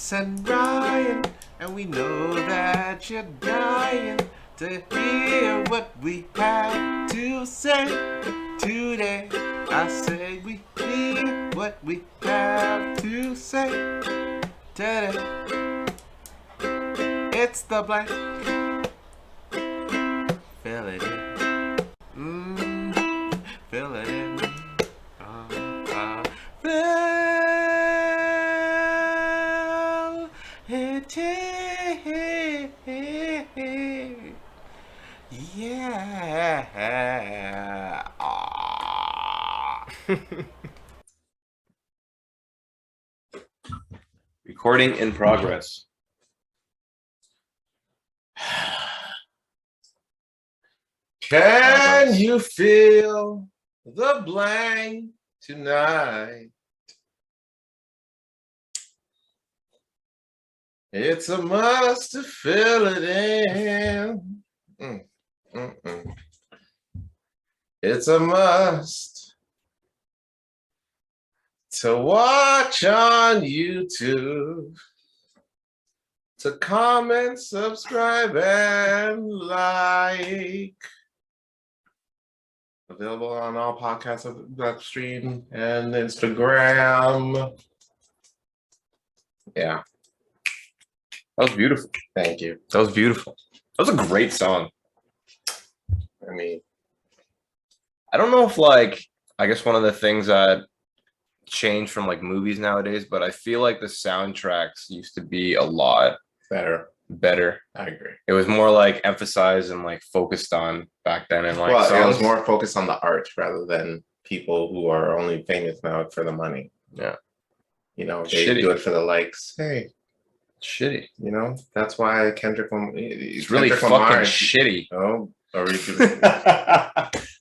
Chris and Ryan, and we know that you're dying to hear what we have to say today. I say we hear what we have to say today. It's the blank. Fill it in. Fill it in. Fill it in. Yeah. Recording in progress. Can you feel the blank tonight? It's a must to fill it in. It's a must to watch on YouTube, to comment, subscribe, and like. Available on all podcasts of stream and Instagram. Yeah. That was beautiful. Thank you. That was beautiful. That was a great song. I mean, I don't know if I guess one of the things that changed from movies nowadays, but I feel like the soundtracks used to be a lot better. I agree. It was more emphasized and focused on back then, and well, songs. It was more focused on the art rather than people who are only famous now for the money. Yeah. They Shitty. do it for the likes. Hey. Shitty. That's why Kendrick it's really fucking shitty. Oh, are we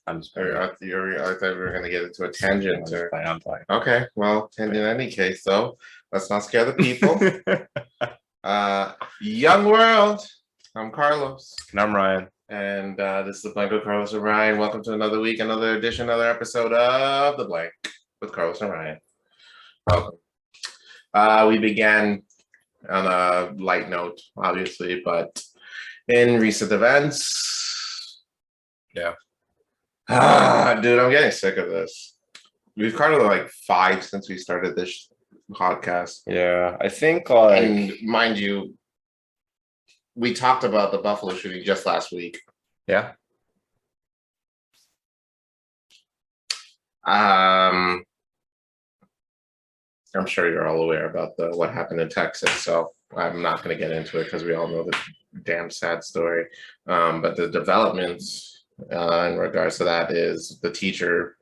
I'm sorry. I thought we were going to get into a tangent. I'm fine. Okay, well, in any case, though, let's not scare the people. Young world. I'm Carlos. And I'm Ryan. And this is The Blank with Carlos and Ryan. Welcome to another week, another edition, another episode of The Blank with Carlos and Ryan. Welcome. We began on a light note, obviously, but in recent events. Yeah. Dude, I'm getting sick of this. We've covered 5 since we started this podcast. Yeah, I think and mind you, we talked about the Buffalo shooting just last week. Yeah. I'm sure you're all aware about what happened in Texas, so I'm not going to get into it because we all know the damn sad story. But the developments in regards to that is the teacher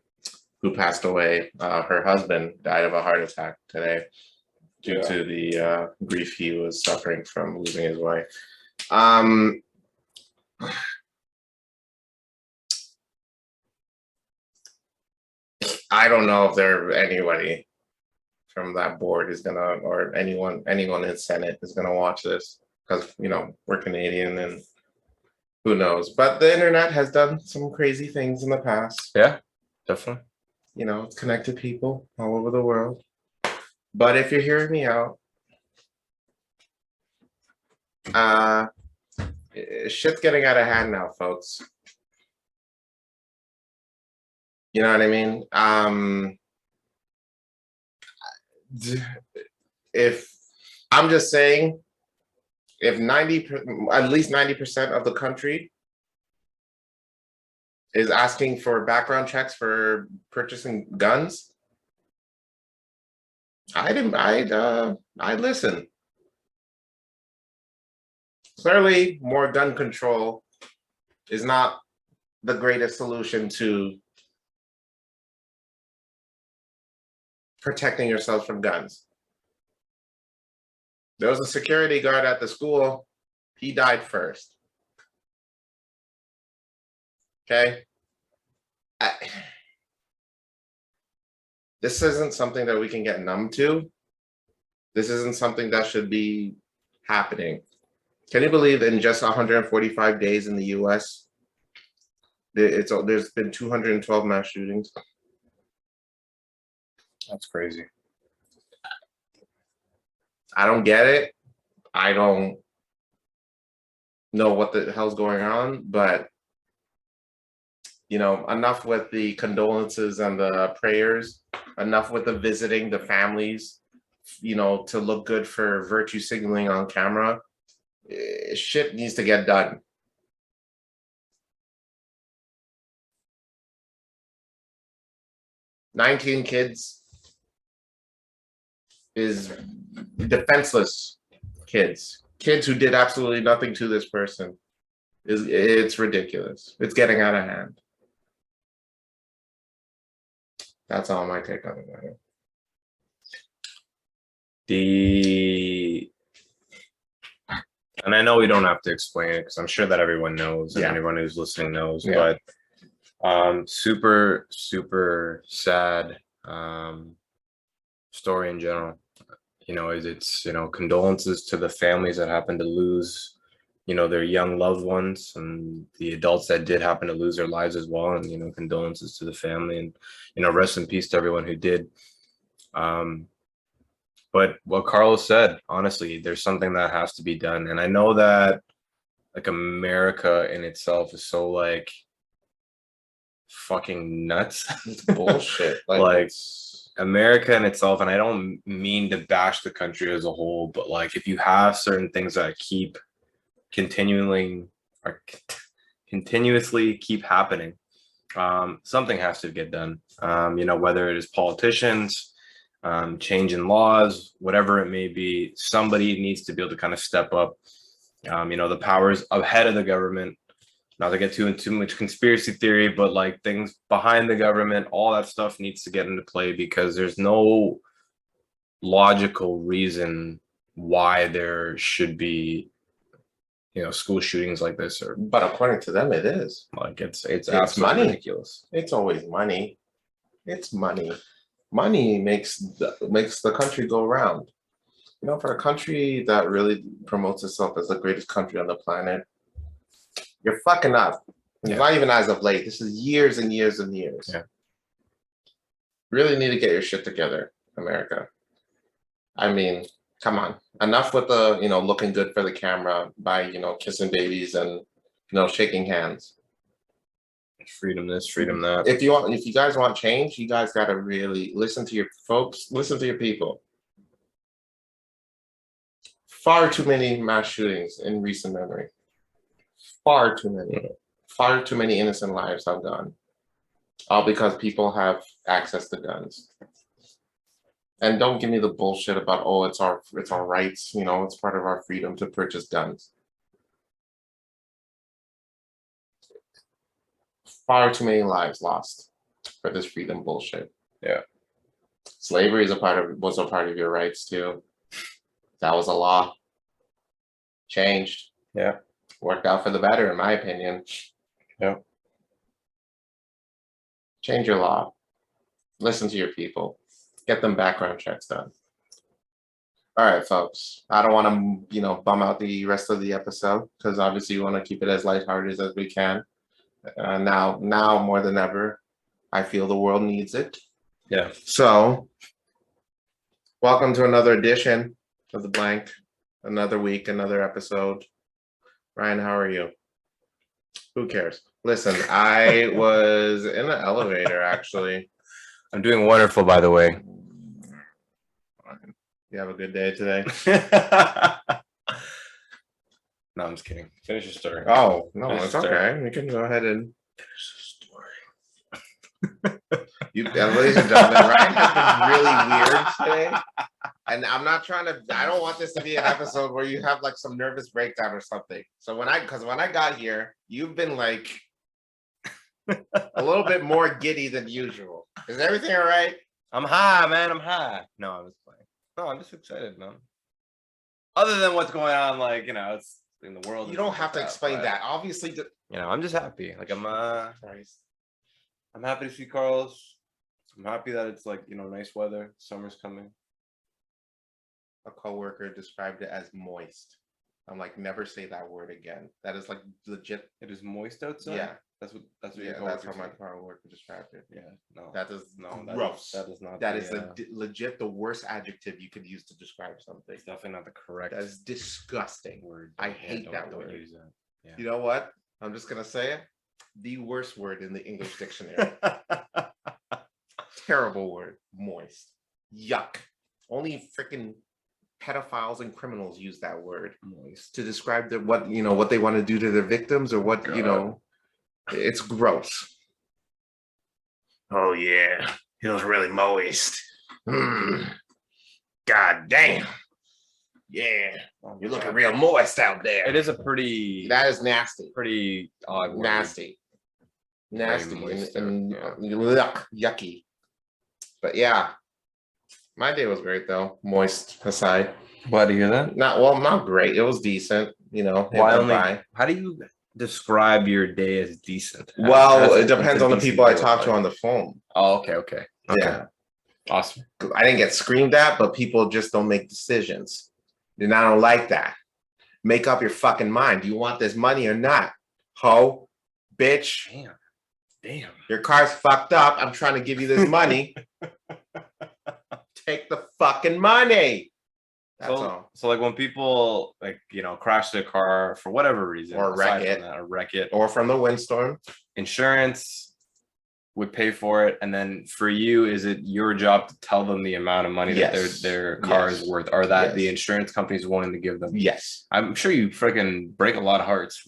who passed away, her husband died of a heart attack today due to the grief he was suffering from losing his wife. I don't know if anybody from that board is gonna, or anyone in Senate is gonna watch this, because we're Canadian and who knows. But the internet has done some crazy things in the past. Yeah, definitely. It's connected people all over the world. But if you're hearing me out, shit's getting out of hand now, folks. You know what I mean? If I'm just saying, if at least 90% of the country is asking for background checks for purchasing guns, I'd listen. Clearly, more gun control is not the greatest solution to protecting yourself from guns. There was a security guard at the school. He died first. Okay? This isn't something that we can get numb to. This isn't something that should be happening. Can you believe in just 145 days in the US, there's been 212 mass shootings? That's crazy. I don't get it. I don't know what the hell's going on, but enough with the condolences and the prayers, enough with the visiting the families, to look good for virtue signaling on camera. Shit needs to get done. "19 kids is defenseless kids who did absolutely nothing to this person. It's ridiculous. It's getting out of hand. That's all my take on the matter. And I know we don't have to explain it because I'm sure that everyone knows and Yeah. anyone who's listening knows, Yeah. but super, super sad story in general. It's condolences to the families that happen to lose their young loved ones, and the adults that did happen to lose their lives as well, and condolences to the family, and rest in peace to everyone who did. But what Carlos said, honestly, there's something that has to be done, and I know that like America in itself is so like fucking nuts. It's bullshit. Like America in itself, and I don't mean to bash the country as a whole, but like if you have certain things that keep continuously keep happening, something has to get done. Whether it is politicians, change in laws, whatever it may be, somebody needs to be able to kind of step up. The powers ahead of the government, not to get too much conspiracy theory, but like things behind the government, all that stuff needs to get into play, because there's no logical reason why there should be school shootings like this. But according to them, it is. Like it's absolutely money. ridiculous. It's always money. It's money. Money makes the country go around. For a country that really promotes itself as the greatest country on the planet, you're fucking up. It's not even as of late. This is years and years and years. Yeah. Really need to get your shit together, America. I mean, come on. Enough with the, looking good for the camera by, kissing babies and, shaking hands. Freedom this, freedom that. If you guys want change, you guys got to really listen to your folks, listen to your people. Far too many mass shootings in recent memory. Far too many. Yeah. Far too many innocent lives have gone. All because people have access to guns. And don't give me the bullshit about, oh, it's our rights, it's part of our freedom to purchase guns. Far too many lives lost for this freedom bullshit. Yeah. Slavery was a part of your rights too. That was a law. Changed. Yeah. Worked out for the better, in my opinion. Yeah. Change your law. Listen to your people. Get them background checks done. All right, folks. I don't want to, bum out the rest of the episode, because obviously we want to keep it as lighthearted as we can. Now more than ever, I feel the world needs it. Yeah. So, welcome to another edition of The Blank. Another week, another episode. Ryan, how are you? Who cares? Listen, I was in an elevator, actually. I'm doing wonderful, by the way. You have a good day today? No, I'm just kidding. Finish your story. Oh, no, it's okay. We can go ahead and finish the story. Ladies and gentlemen, Ryan has been really weird today. And I'm not I don't want this to be an episode where you have like some nervous breakdown or something. So when I got here, you've been like a little bit more giddy than usual. Is everything all right? I'm high, man. I'm high. No, I'm just playing. No, I'm just excited, man. Other than what's going on, like, it's in the world. You don't have to explain that. Obviously, I'm just happy. Like I'm happy to see Carlos. I'm happy that it's like, nice weather. Summer's coming. A coworker described it as moist. I'm like, never say that word again. That is like legit. It is moist outside? Yeah. That's what Yeah, your that's how coworkers my say. car work distracted. Yeah, no, That is no, gross. that is not. That the, is legit the worst adjective you could use to describe something. it's definitely not the correct That is disgusting. word. I Yeah, hate that don't word. use that. Yeah. You know what? I'm just gonna say it. The worst word in the English dictionary. Terrible word. Moist. Yuck. Only freaking pedophiles and criminals use that word Moist. to describe what they want to do to their victims or what it's gross. Oh yeah, feels really moist. God damn. Yeah, you're looking real moist out there. It is a pretty. That is nasty. Pretty odd word. Nasty. Nasty moist and yeah. yucky. But yeah, my day was great though. Moist aside. Why do you hear that? Not great. It was decent. How do you describe your day as decent? Well, it depends on the people I talk to on the phone. Oh, okay. Yeah. Awesome. I didn't get screamed at, but people just don't make decisions. And I don't like that. Make up your fucking mind. Do you want this money or not? Ho, bitch. Damn. Your car's fucked up. I'm trying to give you this money. Take the fucking money. That's all. So like when people crash their car for whatever reason, or wreck it, or from the windstorm, insurance would pay for it, and then for you, is it your job to tell them the amount of money that their car is worth, or that the insurance company is willing to give them? Yes. I'm sure you freaking break a lot of hearts.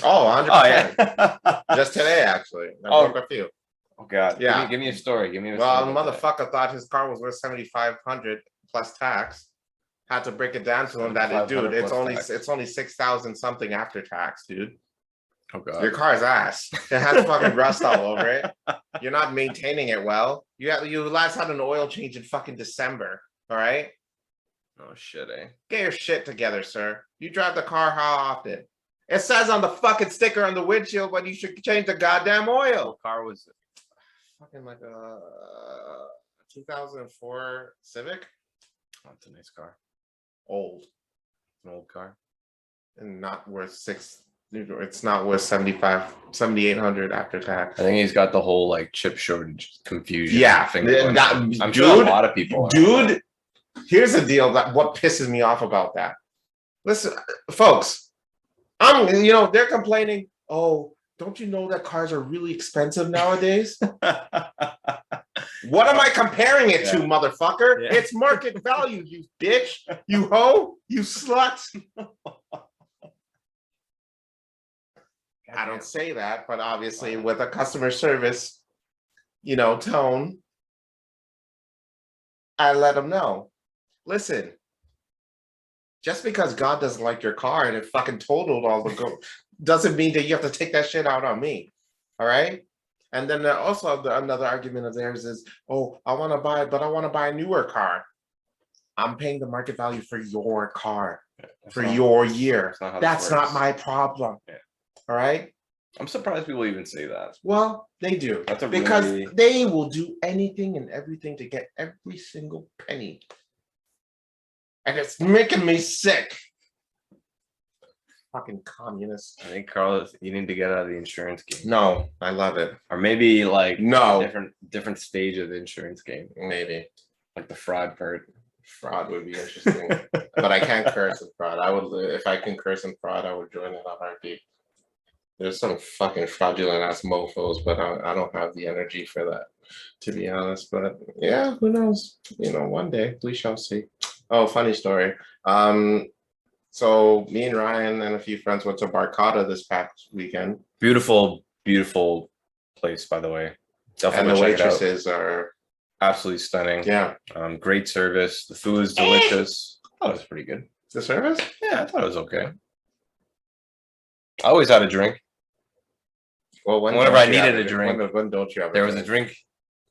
Oh, 100%. Yeah. Just today, actually. I broke a few. Oh God. Yeah. Give me a story. Well, the motherfucker thought his car was worth 7,500 plus tax. Had to break it down to him that it's only 6,000 something after tax, dude. Oh God. Your car's ass. It has fucking rust all over it. You're not maintaining it well. You last had an oil change in fucking December. All right. Oh shit, eh? Get your shit together, sir. You drive the car how often? It says on the fucking sticker on the windshield when you should change the goddamn oil. What car was it? Fucking like a 2004 Civic. Oh, it's a nice car. Old. It's an old car. And not worth it's not worth 7,800 after tax. I think he's got the whole like chip shortage confusion. Yeah, I'm sure a lot of people. Dude, here's the deal. What pisses me off about that? Listen, folks, they're complaining. Oh, don't you know that cars are really expensive nowadays? What am I comparing it to, motherfucker? Yeah. It's market value, you bitch, you hoe, you slut. I don't say that, but obviously with a customer service, tone, I let them know. Listen, just because God doesn't like your car and it fucking totaled all the doesn't mean that you have to take that shit out on me. All right. And then also another argument of theirs is, oh, I want to buy a newer car. I'm paying the market value for your car, your year. That's not my problem. Yeah. All right. I'm surprised people even say that. Well, they do. Because they will do anything and everything to get every single penny. And it's making me sick. Fucking communists. I think, Carlos, you need to get out of the insurance game. No, I love it. Or maybe like no different stage of the insurance game. Maybe. Like the fraud part. Fraud would be interesting. But I can't curse in fraud. If I can curse in fraud, I would join in a heartbeat. There's some fucking fraudulent ass mofos, but I don't have the energy for that, to be honest. But yeah, who knows? One day we shall see. Oh, funny story. So me and Ryan and a few friends went to Barcata this past weekend. Beautiful, beautiful place, by the way. Definitely. And the waitresses are absolutely stunning. Yeah. Great service. The food is delicious. I thought it was pretty good. The service? Yeah, I thought it was okay. I always had a drink. Well, whenever I needed a drink, when don't you have there was a drink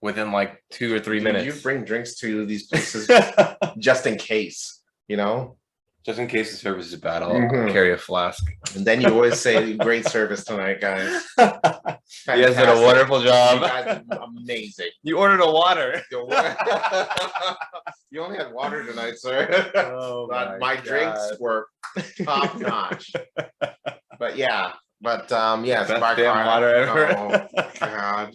within like 2 or 3 minutes. You bring drinks to these places just in case, Just in case the service is bad, I'll carry a flask. And then you always say, "Great service tonight, guys." You guys did a wonderful job. You guys did amazing. You ordered a water. You only had water tonight, sir. Oh but my drinks were top notch. But yeah, But yes, Best damn water ever. Oh God.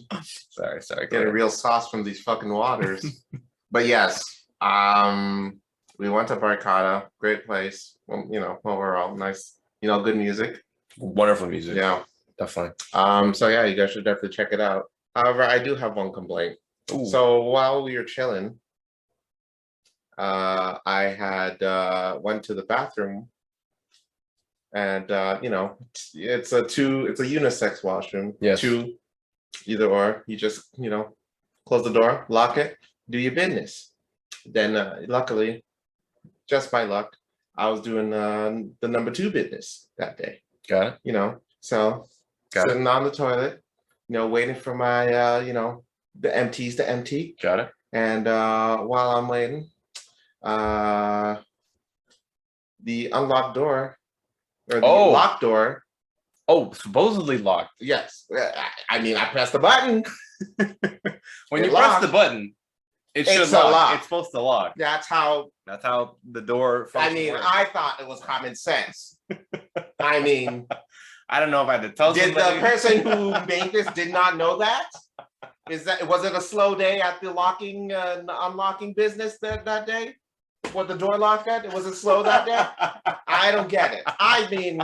Sorry. Get a real sauce from these fucking waters. But yes, we went to Barcata, great place. Well, overall nice, good music. Wonderful music. Yeah, definitely. So yeah, you guys should definitely check it out. However, I do have one complaint. Ooh. So while we were chilling, I had went to the bathroom, and it's a unisex washroom. Yes. Two, either or. You just close the door, lock it, do your business. Then luckily, just by luck, I was doing the number 2 business that day. Got it. So sitting on the toilet, waiting for my the empties to empty. Got it. And while I'm waiting, the unlocked door or the locked door. Oh, supposedly locked. Yes. I mean, I pressed the button. When you press the button, it should lock. It's supposed to lock. That's how the door functions. I mean, I thought it was common sense. I mean, I don't know if I had to tell somebody. Did the person who made this did not know that? Was it a slow day at the locking unlocking business that day? What the door locked at? Was it slow that day? I don't get it. I mean,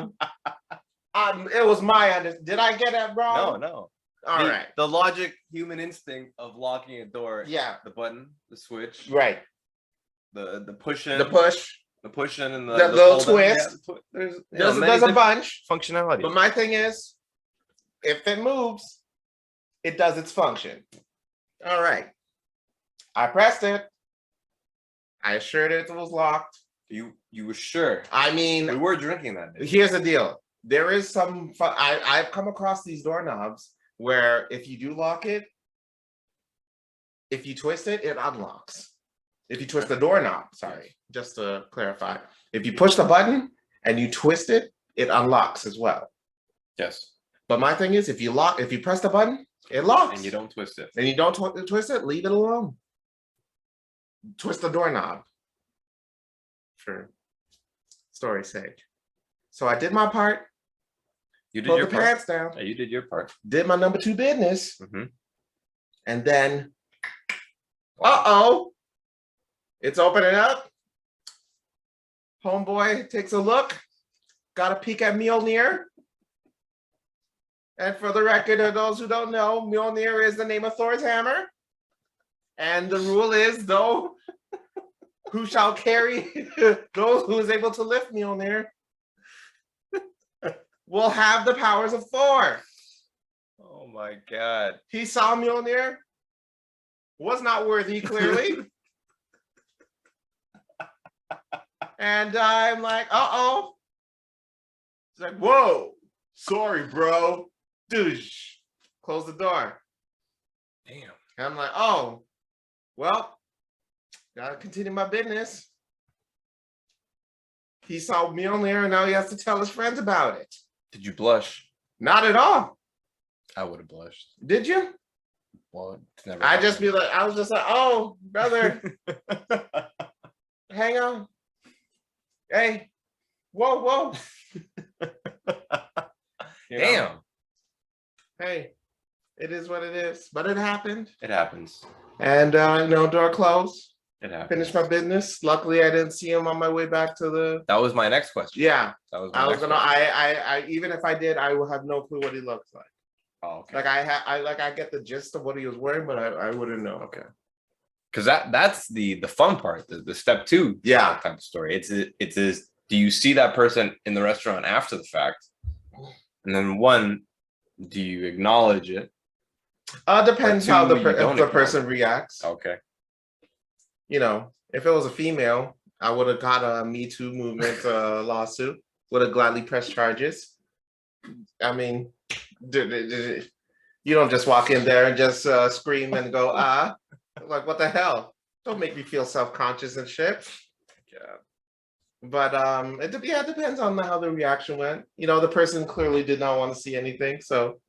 it was my understanding. Did I get it wrong? No. All right. The logic, human instinct of locking a door. Yeah. The button, the switch. Right. The push in. The push. The push in and the little twist. Yeah, there's a bunch functionality. But my thing is, if it moves, it does its function. All right. I pressed it. I assured it was locked. You were sure? I mean, we were drinking that day. Here's the deal. There is some I've come across these doorknobs where if you do lock it, if you twist it, it unlocks. If you twist the doorknob, sorry, just to clarify. If you push the button and you twist it, it unlocks as well. Yes. But my thing is, if you press the button, it locks. And you don't twist it. And you don't twist it, leave it alone. Twist the doorknob. For story's sake. So I did my part. You did your part. Pants down. Yeah, you did your part. Did my number 2 business. Mm-hmm. And then, it's opening up. Homeboy takes a look. Got a peek at Mjolnir. And for the record of those who don't know, Mjolnir is the name of Thor's hammer. And the rule is, though, who shall carry those who is able to lift Mjolnir will have the powers of Thor. Oh my God. He saw Mjolnir, was not worthy, clearly. And I'm like, It's like, whoa, sorry, bro. Douche. Close the door. Damn. And I'm like, well, gotta continue my business. He saw Mjolnir and now he has to tell his friends about it. Did you blush? Not at all. I would have blushed. Did you? Well, it's never. I was just like, oh, brother. Hang on. Hey. Whoa. Damn. Hey, it is what it is. But it happened. It happens. And door closed. It happened. Finished my business. Luckily, I didn't see him on my way back to the. That was my next question. Yeah, that was. I even if I did, I would have no clue what he looks like. Oh, okay. Like I get the gist of what he was wearing, but I wouldn't know. Okay. Because that's the fun part, the step 2. Yeah. Type of story. It's do you see that person in the restaurant after the fact, and then do you acknowledge it? Depends how the person reacts. Okay. If it was a female, I would have got a Me Too movement lawsuit. Would have gladly pressed charges. I mean, you don't just walk in there and just scream and go, like, what the hell? Don't make me feel self-conscious and shit. Yeah. But it depends on how the reaction went. The person clearly did not want to see anything, so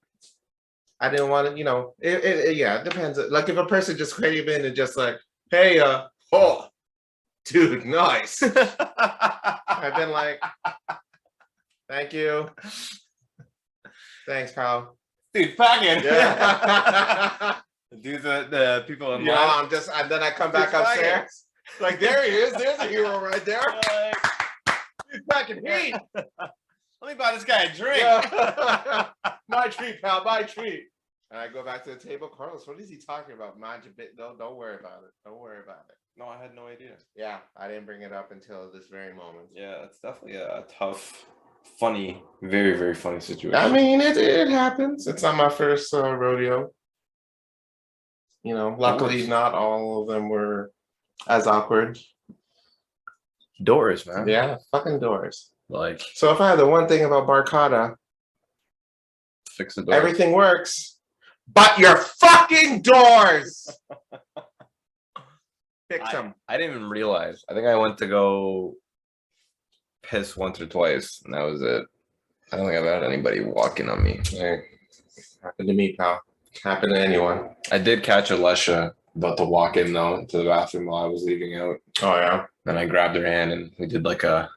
I didn't want to. It depends. Like if a person just came in and just like, hey, dude, nice. I've been like, thank you. Thanks, pal. Dude, packing. Yeah. Dude, the people in You know, line. and then I come back upstairs. Like, there he is. There's a hero right there. He's packing heat. Let me buy this guy a drink. Yeah. My treat, pal. My treat. And I go back to the table. Carlos, what is he talking about? Mind your bit. Don't worry about it. Don't worry about it. No, I had no idea. Yeah, I didn't bring it up until this very moment. Yeah, it's definitely a tough, funny, very, very funny situation. I mean, it happens. It's not my first rodeo. You know, luckily not all of them were as awkward. Doors, man. Yeah, fucking doors. Like, So if I had the one thing about Barcada, fix the door. everything works, but your fucking doors. Fix them. I didn't even realize. I think I went to go piss once or twice, and that was it. I don't think I've had anybody walking on me. Hey, happened to me, pal. Happened to anyone. I did catch Alessia about to walk in though to the bathroom while I was leaving out. Oh yeah. Then I grabbed her hand and we did like a.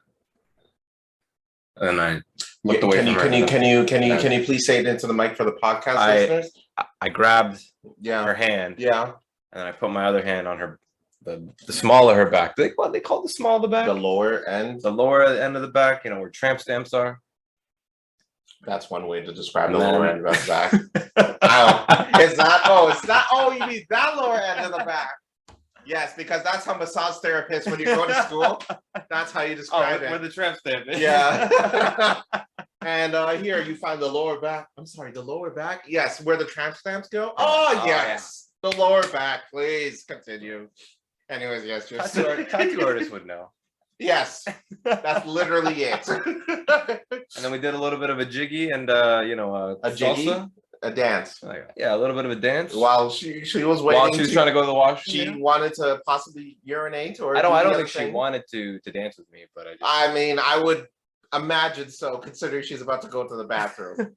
And then I looked away from her. Can you please say it into the mic for the podcast listeners? I grabbed Yeah. her hand. Yeah. And then I put my other hand on her, the small of her back. What they call the small of the back? The lower end. The lower end of the back. You know where tramp stamps are. That's one way to describe the And then- lower end of the back. It's not. Oh, it's not. Oh, you mean that lower end of the back? Yes, because that's how massage therapists, when you go to school, that's how you describe where it. the tramp stamp is. Yeah. And here you find the lower back. I'm sorry, the lower back. Yes, where the tramp stamps go. Oh yes, the lower back. Please continue. Anyways, yes, just Tattoo artist would know. yes, that's literally it. And then we did a little bit of a jiggy and A jiggy? salsa. A dance. Yeah, a little bit of a dance. While she was waiting. While she was trying to go to the washroom. She wanted to possibly urinate, or I do the don't other think she thing. wanted to dance with me, but I mean, I would imagine so, considering she's about to go to the bathroom.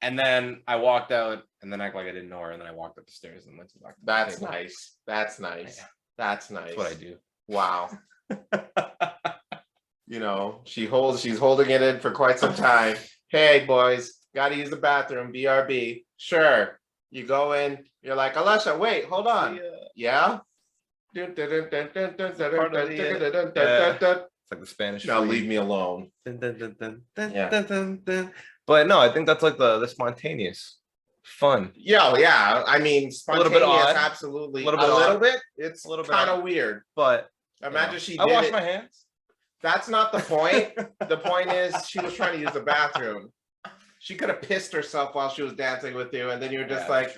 And then I walked out and then act like I didn't know her, and then I walked up the stairs and went to the back. That's nice. That's nice. Yeah. That's nice. That's what I do. Wow. You know, she's holding it in for quite some time. Hey boys, gotta use the bathroom, BRB. Sure. You go in, you're like, Alessia, wait, hold on. Yeah? It's like the Spanish. Now fleet. leave me alone. Dun, dun, dun, dun, dun, Yeah. dun, dun, dun. But no, I think that's like the spontaneous fun. Yeah. I mean, A little spontaneous, bit odd. absolutely. A little bit odd. bit. It's A little bit kind odd. of weird. But Imagine she I did washed it. my hands. That's not the point. The point is she was trying to use the bathroom. She could have pissed herself while she was dancing with you, and then you're just Yeah, like,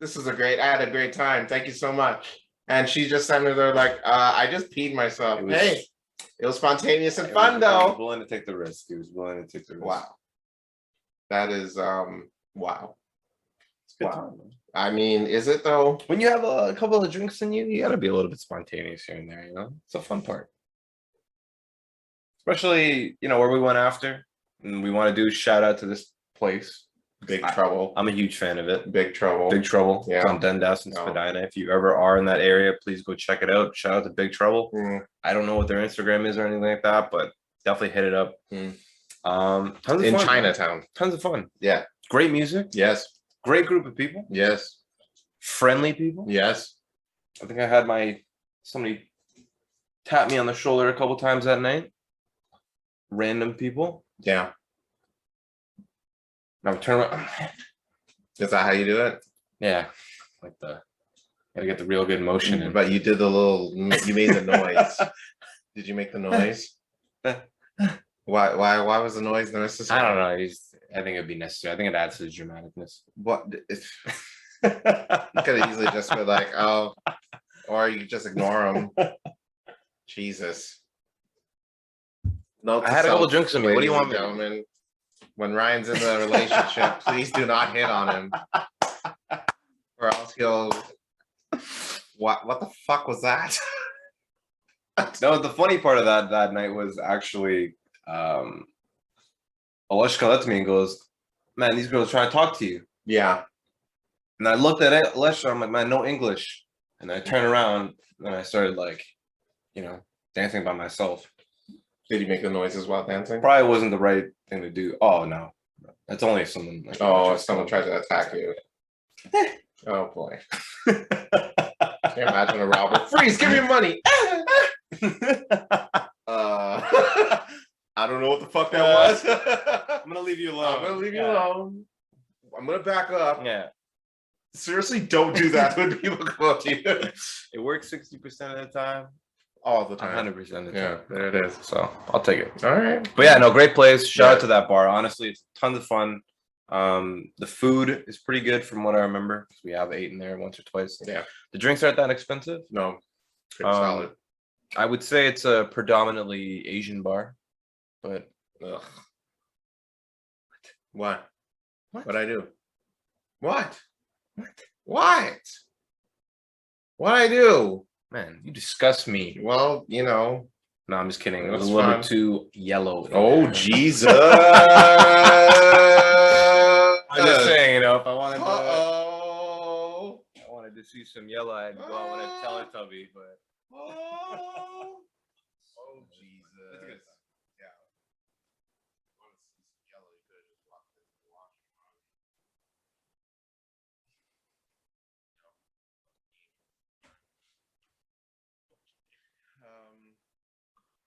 that's true. I had a great time. Thank you so much. And she just sent me there like, I just peed myself. Hey, it was spontaneous and He fun was though. willing to take the risk. He was willing to take the risk. Wow. That is wow. It's a good Wow. time, man. I mean, is it though? When you have a couple of drinks in you, you got to be a little bit spontaneous here and there. You know, it's a fun part. Especially, where we went after, and we want to do shout out to this place. Big Trouble. I'm a huge fan of it. Big Trouble. Big Trouble. Yeah. It's on Dundas and No. Spadina. If you ever are in that area, please go check it out. Shout out to Big Trouble. Mm. I don't know what their Instagram is or anything like that, but definitely hit it up. Mm. Tons of In fun, man. Chinatown. Tons of fun. Yeah. Great music. Yes. Great group of people. Yes. Friendly people. Yes. I think I had somebody tap me on the shoulder a couple times that night. Random people. Yeah. Now turn around. Is that how you do it? Yeah, gotta get the real good motion in. But you did you made the noise. Did you make the noise? Why was the noise necessary? I don't know. I think it'd be necessary. I think it adds to the dramaticness. What? You could have easily just been like, oh, or you just ignore them. Jesus. Note I to had a couple self, drinks in me. What do you ladies want and me to do? gentlemen, when Ryan's in the relationship, please do not hit on him. Or else he'll what the fuck was that? No, the funny part of that night was actually Aleshka looked at me and goes, "Man, these girls are trying to talk to you." Yeah. And I looked at Aleshka, I'm like, "Man, no English." And I turned around and I started dancing by myself. Did he make the noises while dancing? Probably wasn't the right thing to do. Oh no, that's only if someone. Like, Oh, if someone tries to attack you. Oh boy. Can you imagine a robber? Freeze! Give me money! I don't know what the fuck that was. I'm gonna leave you alone. I'm gonna leave you alone. I'm gonna back up. Yeah. Seriously, don't do that when people come up to you. It works 60% of the time. All the time. 100% of the time. Yeah, there it is. So I'll take it. All right. But yeah, no, great place. Shout out to that bar. Honestly, it's tons of fun. The food is pretty good from what I remember. We have eaten there once or twice. Yeah. The drinks aren't that expensive. No. Pretty solid. I would say it's a predominantly Asian bar, but Ugh. What? What? What'd I do? What? What? What'd I do? man, you disgust me. Well, you know. No, I'm just kidding. It was That's a little fine. bit too yellow. in Oh, there. Jesus. I'm just saying, you know, if I wanted to, Uh-oh. I wanted to see some yellow, I'd go out with a Teletubby, but. Oh, Jesus. Yeah. Want to see some yellow, you could just walk this and wash your mouth.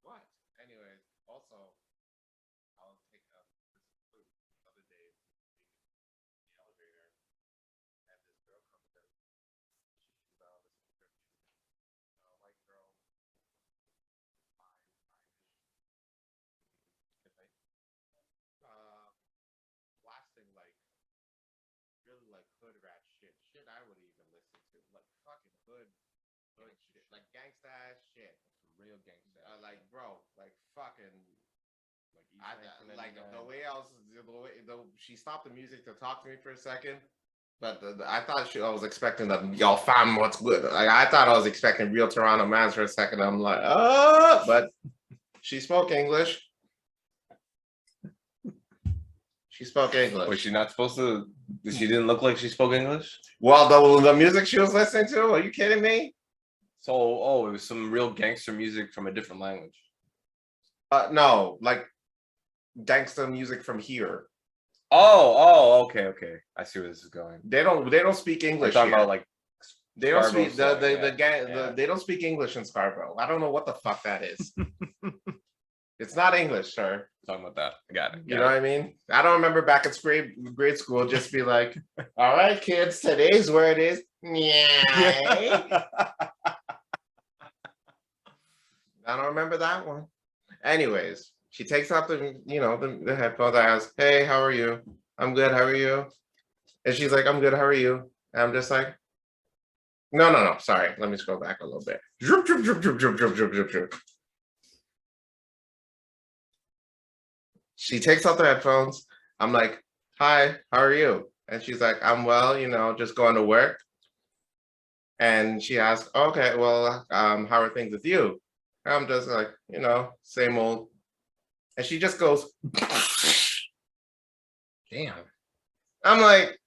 What? Anyways, also, I'll take up this food the other day in the elevator, and this girl comes in. She's this white girl, blasting like really like hood rat shit I would even listen to, like fucking hood shit, like gangsta ass shit, Real gangster. like bro, like fucking. Like The way she stopped the music to talk to me for a second, but I thought I was expecting the yo fam what's good. Like I thought I was expecting real Toronto mans for a second. I'm like, but she spoke English. She spoke English. Was she not supposed to? She didn't look like she spoke English. Well, the music she was listening to. Are you kidding me? So, it was some real gangster music from a different language. No, like gangster music from here. Okay. I see where this is going. They don't speak We're English. talking Here. about like They don't Scarborough speak slang, the gang. yeah. They don't speak English in Scarborough. I don't know what the fuck that is. It's not English, sir. talking about that. I got it. You know what I mean? I don't remember back in grade school just be like, "All right, kids, today's where it is." Yeah. I don't remember that one. Anyways, she takes off the headphones. I ask, "Hey, how are you?" "I'm good. How are you?" And she's like, "I'm good. How are you?" And I'm just like, No. Sorry. Let me scroll back a little bit. Droop, droop, droop, droop, droop, droop, droop, droop, droop. She takes out the headphones. I'm like, "Hi, how are you?" And she's like, "I'm well, just going to work." And she asks, "Okay, well, how are things with you?" And I'm just like, same old. And she just goes, Damn. I'm like,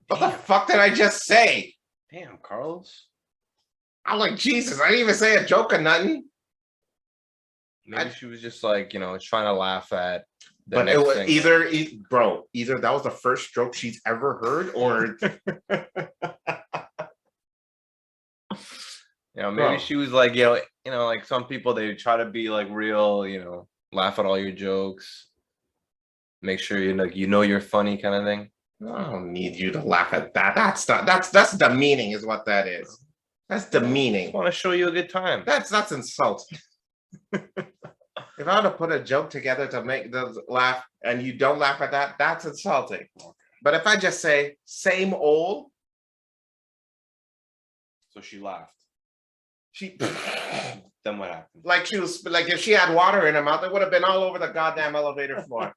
what the fuck did I just say? Damn, Carlos. I'm like, Jesus, I didn't even say a joke or nothing. Maybe she was just like, trying to laugh at the But it next was thing. either that was the first joke she's ever heard, or maybe Bro. she was like, like some people, they try to be like real, laugh at all your jokes, make sure you're funny kind of thing. I don't need you to laugh at that. That's demeaning, is what that is. That's demeaning. I want to show you a good time. That's insulting. If I were to put a joke together to make them laugh and you don't laugh at that, that's insulting. But if I just say same old, So she laughed. she Then what happened? like she was like if she had water in her mouth, it would have been all over the goddamn elevator floor.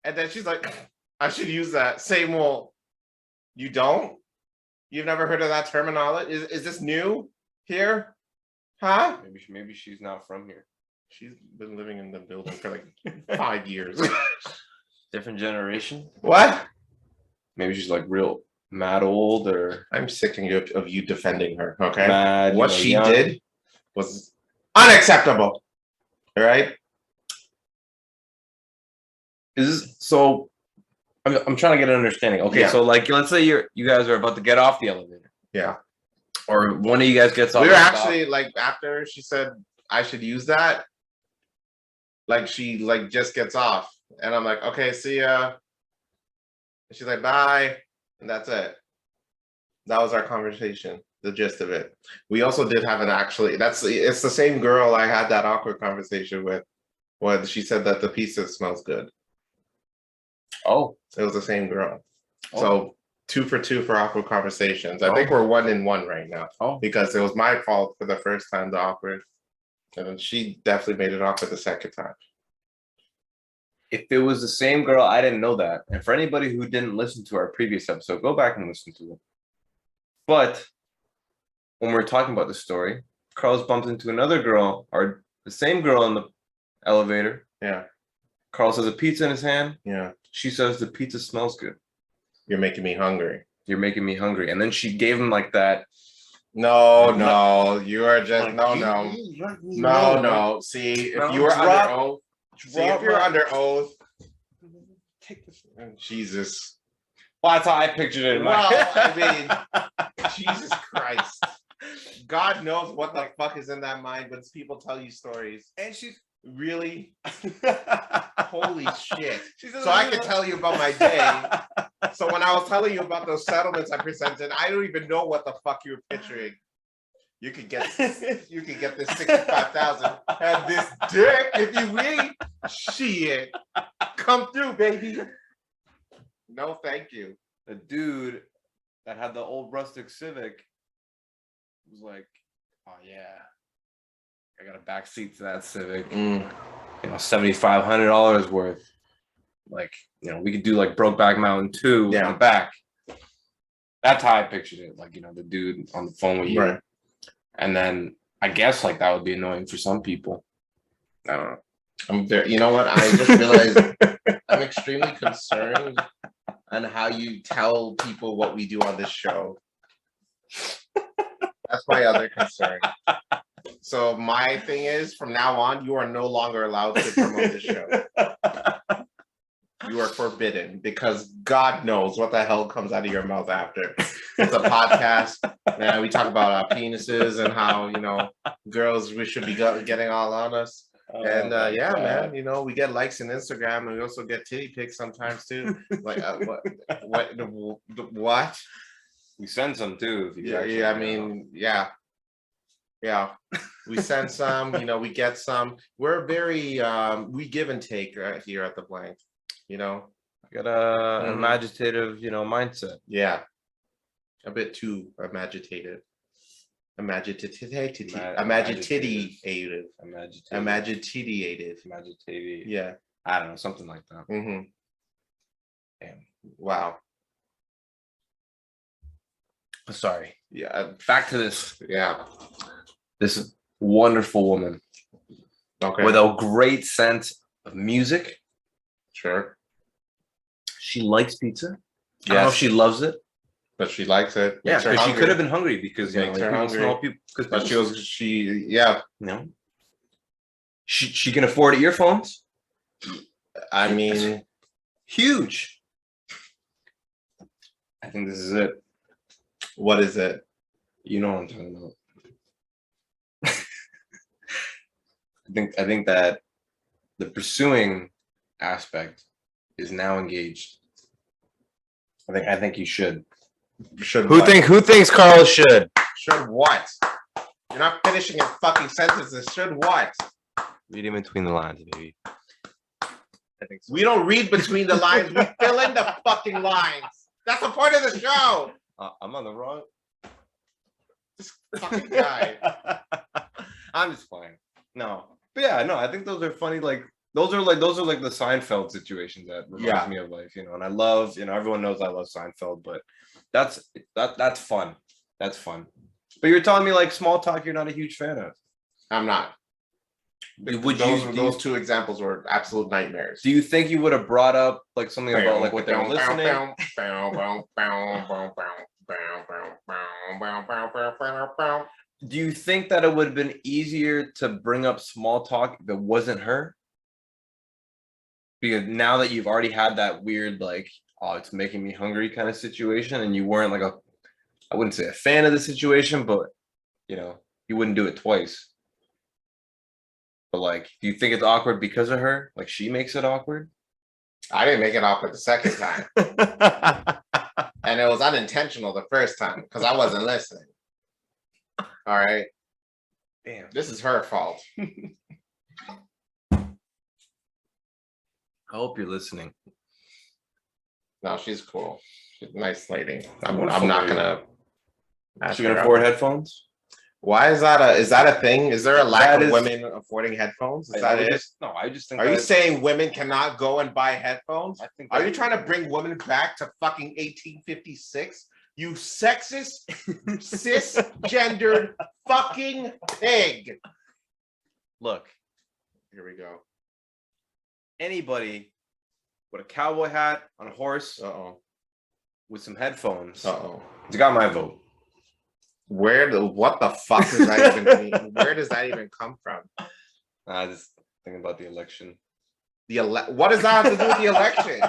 And then she's like, I should use that same old. You don't? You've never heard of that terminology? Is this new here? Huh? Maybe she's not from here. She's been living in the building for like 5 years. Different generation. What? Maybe she's like real mad old or I'm sick of you defending her. Okay. mad. What she young. did was Unacceptable. All right. So? I'm trying to get an understanding. Okay, Yeah. so like, let's say you guys are about to get off the elevator. Yeah. Or one of you guys gets off. We were actually like, after she said I should use that, like she like just gets off, and I'm like, okay, see ya. And she's like, bye, and that's it. That was our conversation. The gist of it. We also did have it's the same girl I had that awkward conversation with when she said that the pizza smells good. Oh, it was the same girl. Oh. So 2 for 2 for awkward conversations. I think we're 1 in 1 right now. Because it was my fault for the first time, the awkward, and then she definitely made it awkward the second time. If it was the same girl, I didn't know that. And for anybody who didn't listen to our previous episode, go back and listen to it. But when we're talking about the story, Carlos bumped into another girl, or the same girl in the elevator. Yeah. Carlos has a pizza in his hand. Yeah. She says the pizza smells good. You're making me hungry. You're making me hungry. And then she gave him like that. No, you are just no. See, if you were under oath, if you're under oath, take this. Jesus. Well, that's how I pictured it. I mean, Jesus Christ. God knows what the fuck is in that mind when people tell you stories. And she's really holy shit. So I can tell you about my day. So when I was telling you about those settlements I presented, I don't even know what the fuck you were picturing. You could get this 65,000 and this dick if you really shit. Come through, baby. No, thank you. The dude that had the old rustic Civic was like, oh yeah, I got a back seat to that Civic. You know, $7,500 worth. Like, you know, we could do like Brokeback Mountain 2 in the back. That's how I pictured it. Like, you know, the dude on the phone with you. Right. And then I guess like that would be annoying for some people. I don't know. You know what? I just realized I'm extremely concerned on how you tell people what we do on this show. That's my other concern. So my thing is, from now on, you are no longer allowed to promote this show. You are forbidden, because God knows what the hell comes out of your mouth after. It's a podcast, man. We talk about our penises and how, you know, girls, we should be getting all on us. And yeah, man, you know, we get likes on Instagram, and we also get titty pics sometimes too. Like, what? We send some too. If you I mean, yeah. We send some, you know, we get some. We're very, we give and take right here at the Blank, you know. Got a imaginative, you know, mindset. Yeah. A bit too imaginative. Imaginative. Yeah. I don't know, something like that. Damn. Wow. Sorry. Yeah. Back to this. Yeah. This wonderful woman. Okay. With a great sense of music. Sure. She likes pizza. Yes. I don't know if she loves it. But she likes it. Yeah, because she could have been hungry because, you know, but she no. She can afford earphones. I mean, huge. I think this is it. What is it? You know what I'm talking about. I think that the pursuing aspect is now engaged. I think you should. Who thinks Carl should? Should what? You're not finishing your fucking sentences. Should what? Read in between the lines, baby. I think so. We don't read between the lines. We fill in the fucking lines. That's the point of the show. I'm on the wrong. This fucking guy. I'm just playing. No, but yeah, no. I think those are funny. Like those are like the Seinfeld situations that reminds me of life, you know. And I love, you know, everyone knows I love Seinfeld, but that's fun. That's fun. But you're telling me like small talk, you're not a huge fan of. I'm not. Those two examples were absolute nightmares. Do you think you would have brought up like something about like what they were listening? Do you think that it would have been easier to bring up small talk if it wasn't her? Because now that you've already had that weird, like, oh, it's making me hungry kind of situation, and you weren't like I wouldn't say a fan of the situation, but you wouldn't do it twice. But like, do you think it's awkward because of her? Like, she makes it awkward? I didn't make it awkward the second time. And it was unintentional the first time because I wasn't listening. All right. Damn. This is her fault. I hope you're listening. No, she's cool. She's a nice lady. I'm What not for gonna. She can afford headphones? Why is that a thing? Is there a lack That of is- women affording headphones? Is that it? I just think. Are you that- saying women cannot go and buy headphones? I think. Are that- you trying to bring women back to fucking 1856? You sexist, cisgendered fucking pig. Look, Here we go. anybody with a cowboy hat on a horse Uh-oh. with some headphones, Uh-oh. it's got my vote. What the fuck does that even mean? Where does that even come from? I just thinking about the election. What does that have to do with the election?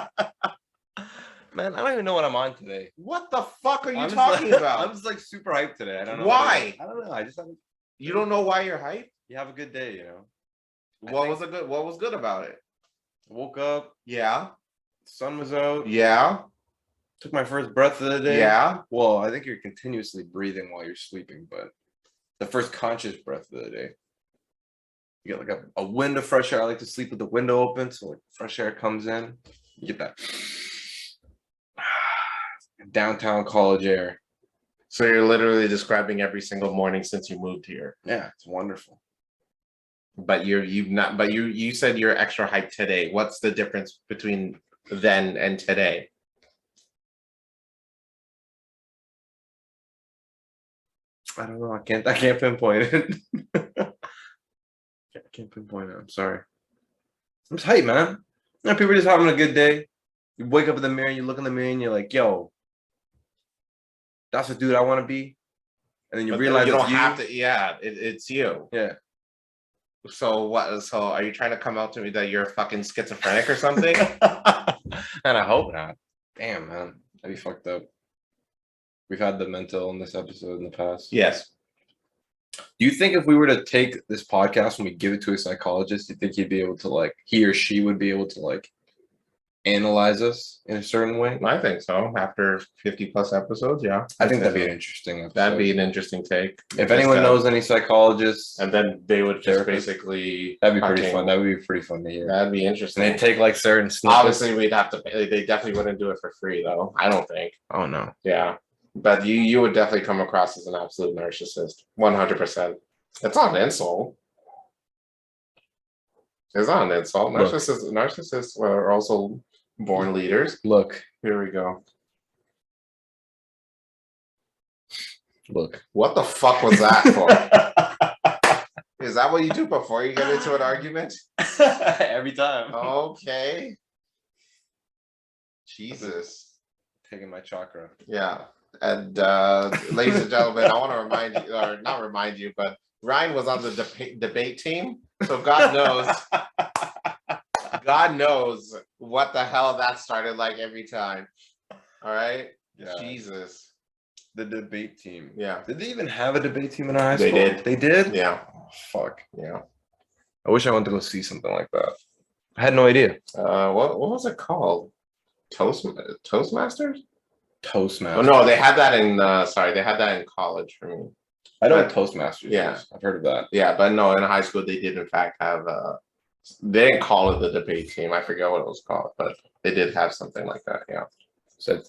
Man, I don't even know what I'm on today. What the fuck are you I'm just talking like- about? I'm just like super hyped today. I don't know Why? I don't know. I just haven't. You don't know why you're hyped? You have a good day, What was good about it? Woke up, Yeah. sun was out, Yeah. took my first breath of the day. Yeah. Well, I think you're continuously breathing while you're sleeping, but the first conscious breath of the day. You get like a wind of fresh air. I like to sleep with the window open, so like fresh air comes in. You get that downtown college air. So you're literally describing every single morning since you moved here. Yeah, it's wonderful. But you said you're extra hyped today. What's the difference between then and today? I don't know. I can't pinpoint it. I can't pinpoint it. I'm sorry. I'm just hyped, man. People are just having a good day. You wake up in the mirror, you look in the mirror, and you're like, yo, that's the dude I want to be. And then you realize you don't it's you. have to. Yeah, it's you. Yeah. So what? So are you trying to come out to me that you're fucking schizophrenic or something? And I hope not. Damn, man. That'd be fucked up. We've had the mental illness episode in the past. Yes. Do you think if we were to take this podcast and we give it to a psychologist, do you think he'd be able to he or she would be able to analyze us in a certain way? I think so. After 50 plus episodes, yeah. I think that'd be an interesting episode. That'd be an interesting take. If anyone knows any psychologists, and then they would just therapists, basically. that'd be pretty fun. That would be pretty fun to hear. That'd be interesting. And they take certain snippets. Obviously, we'd have to pay. They definitely wouldn't do it for free, though. I don't think. Oh no. Yeah, but you would definitely come across as an absolute narcissist. 100%. It's not an insult. It's not an insult. Look. Narcissists are also born leaders. Look. Here we go. Look. What the fuck was that for? Is that what you do before you get into an argument? Every time. Okay. Jesus. Taking my chakra. Yeah. And ladies and gentlemen, I want to remind you, or not remind you, but Ryan was on the debate team. So God knows what the hell that started like every time. All right. Yeah. Jesus. The debate team. Yeah. Did they even have a debate team in high They school? did. They did? Yeah. Oh, fuck. Yeah. I wish I went to go see something like that. I had no idea. What was it called? Toastmasters? Toastmasters. Oh no, they had that in they had that in college for me. I know what Toastmasters Yeah. is. I've heard of that. Yeah, but no, in high school they did in fact have they didn't call it the debate team. I forget what it was called, but they did have something like that. Yeah. So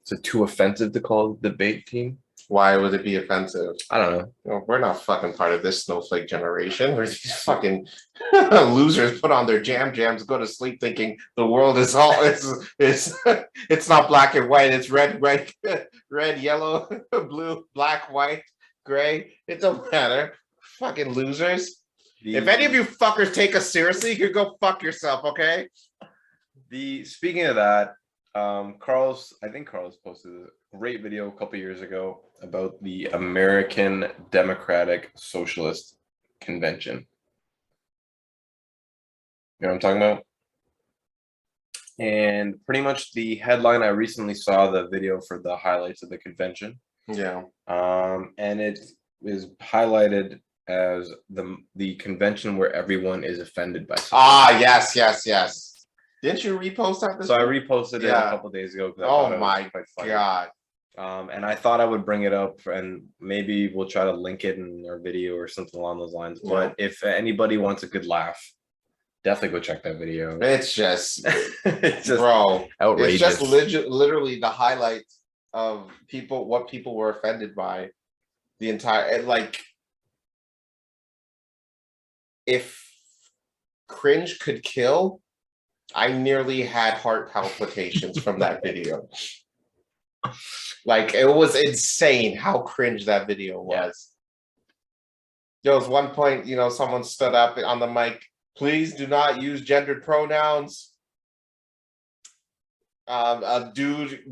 is it too offensive to call it the debate team? Why would it be offensive? I don't know. You know, we're not fucking part of this snowflake generation. We're these fucking losers put on their jams, go to sleep thinking the world is all it's not black and white, it's red, yellow, blue, black, white, gray. It don't matter. Fucking losers. If any of you fuckers take us seriously, you go fuck yourself, okay? Speaking of that, I think Carlos posted a great video a couple years ago about the American Democratic Socialist Convention. You know what I'm talking about? And pretty much the headline, I recently saw the video for the highlights of the convention. Yeah. And it is highlighted as the convention where everyone is offended by something. Ah, yes. Didn't you repost that? So I reposted it a couple days ago. Oh my God. And I thought I would bring it up, and maybe we'll try to link it in our video or something along those lines. Yeah. But if anybody wants a good laugh, definitely go check that video. It's just, It's just bro, outrageous. it's just literally the highlights of what people were offended by. The entire, like, if cringe could kill, I nearly had heart palpitations from that video. Like, it was insane how cringe that video was. There was one point, someone stood up on the mic, please do not use gendered pronouns. A dude,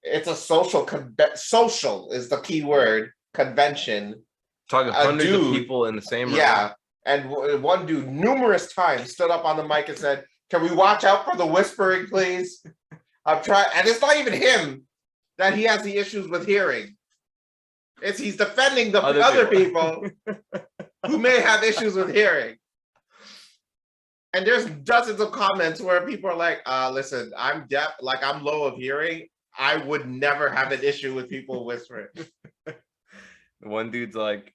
it's a social is the key word, convention. Talking hundreds of people in the same room. Yeah. And one dude numerous times stood up on the mic and said, can we watch out for the whispering, please? I'm trying, and it's not even him that he has the issues with hearing. He's defending the other people who may have issues with hearing. And there's dozens of comments where people are like, listen, I'm deaf, like I'm low of hearing. I would never have an issue with people whispering. One dude's like,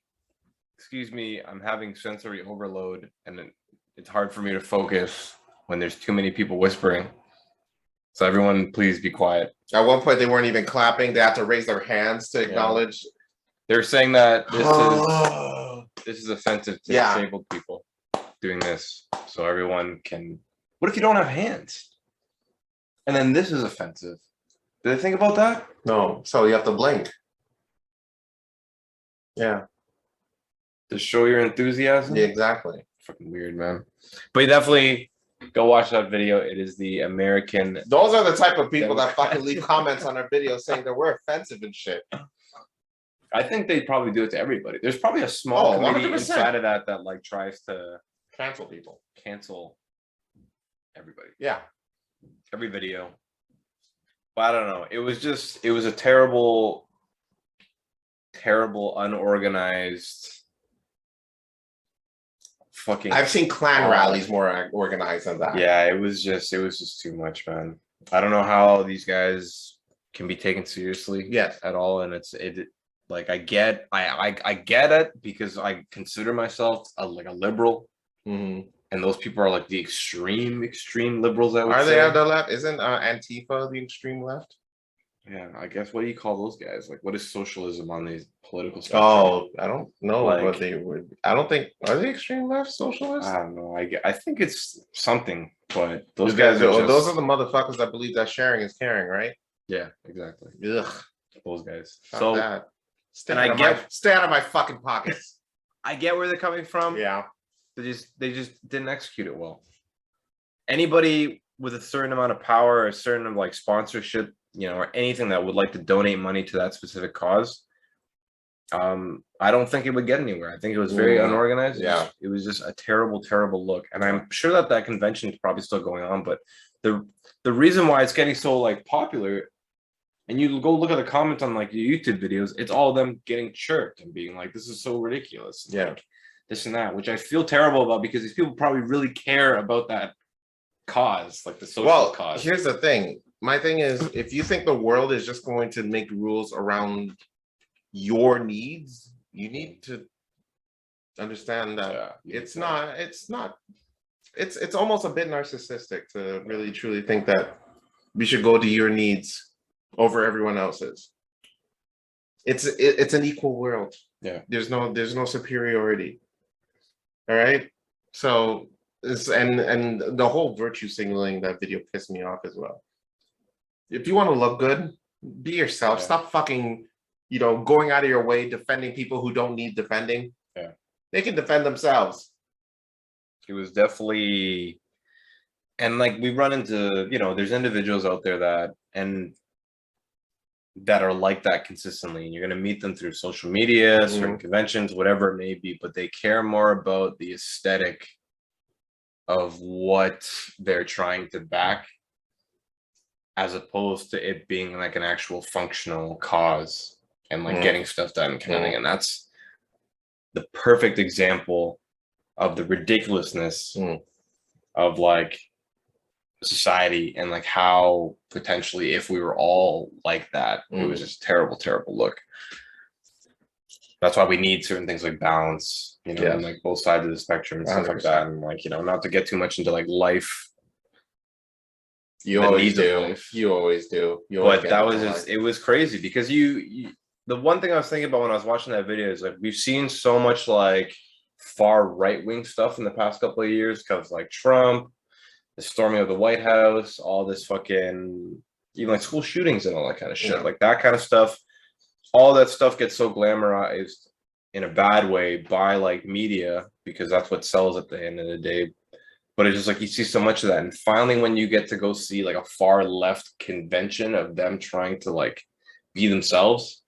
excuse me, I'm having sensory overload and it's hard for me to focus when there's too many people whispering. So everyone, please be quiet. At one point, they weren't even clapping. They had to raise their hands to acknowledge. Yeah. They're saying that this is offensive to disabled people doing this. So everyone can. What if you don't have hands? And then this is offensive. Did they think about that? No. So you have to blink. Yeah. To show your enthusiasm? Yeah, exactly. Fucking weird, man. But you definitely go watch that video. It is the American. Those are the type of people that fucking leave comments on our videos saying that we're offensive and shit. I think they probably do it to everybody. There's probably a small committee 100%. inside of that like tries to cancel people. Cancel everybody. Yeah. Every video. But I don't know. It was a terrible, unorganized fucking. I've seen Klan rallies more organized than that. Yeah, it was just too much, man. I don't know how these guys can be taken seriously at all. And like I get it because I consider myself like a liberal. Mm-hmm. And those people are like the extreme liberals. Are they on the left? Isn't Antifa the extreme left? Yeah, I guess. What do you call those guys? Like, what is socialism on these political spectrum? Oh, I don't know what Like, they would. I don't think, are they extreme left socialists? I don't know. I think it's something, but those guys are just, those are the motherfuckers that believe that sharing is caring, right? yeah, exactly. Ugh, Those guys. fuck So that. Stay and out of my fucking pockets. I get where they're coming from. Yeah. They just didn't execute it well. Anybody with a certain amount of power, or a certain like sponsorship, or anything that would like to donate money to that specific cause, I don't think it would get anywhere. I think it was very unorganized. Yeah. It was just a terrible look. And I'm sure that convention is probably still going on, but the reason why it's getting so like popular, and you go look at the comments on like your YouTube videos, it's all them getting chirped and being like, this is so ridiculous. Yeah. Like, this and that, which I feel terrible about because these people probably really care about that cause, like the social cause. Here's the thing. My thing is, if you think the world is just going to make rules around your needs, you need to understand that it's almost a bit narcissistic to really truly think that we should go to your needs over everyone else's. It's an equal world. Yeah. There's no superiority. All right. So and the whole virtue signaling, that video pissed me off as well. If you want to look good, be yourself. Stop fucking, going out of your way defending people who don't need defending. Yeah. They can defend themselves. It was definitely And like we run into, there's individuals out there that are like that consistently, and you're going to meet them through social media, certain conventions, whatever it may be, but they care more about the aesthetic of what they're trying to back as opposed to it being like an actual functional cause and like getting stuff done kind of thing. And that's the perfect example of the ridiculousness of like society, and like how potentially if we were all like that, it was just terrible look. That's why we need certain things like balance, and like both sides of the spectrum and stuff like that. And like, not to get too much into like life. You always do. But that was just, it was crazy because you the one thing I was thinking about when I was watching that video is like, we've seen so much like far right-wing stuff in the past couple of years because like Trump, the storming of the White House, all this fucking, even like school shootings and all that kind of shit, like that kind of stuff. All that stuff gets so glamorized in a bad way by like media because that's what sells at the end of the day. But it's just like you see so much of that. And finally, when you get to go see like a far left convention of them trying to like be themselves,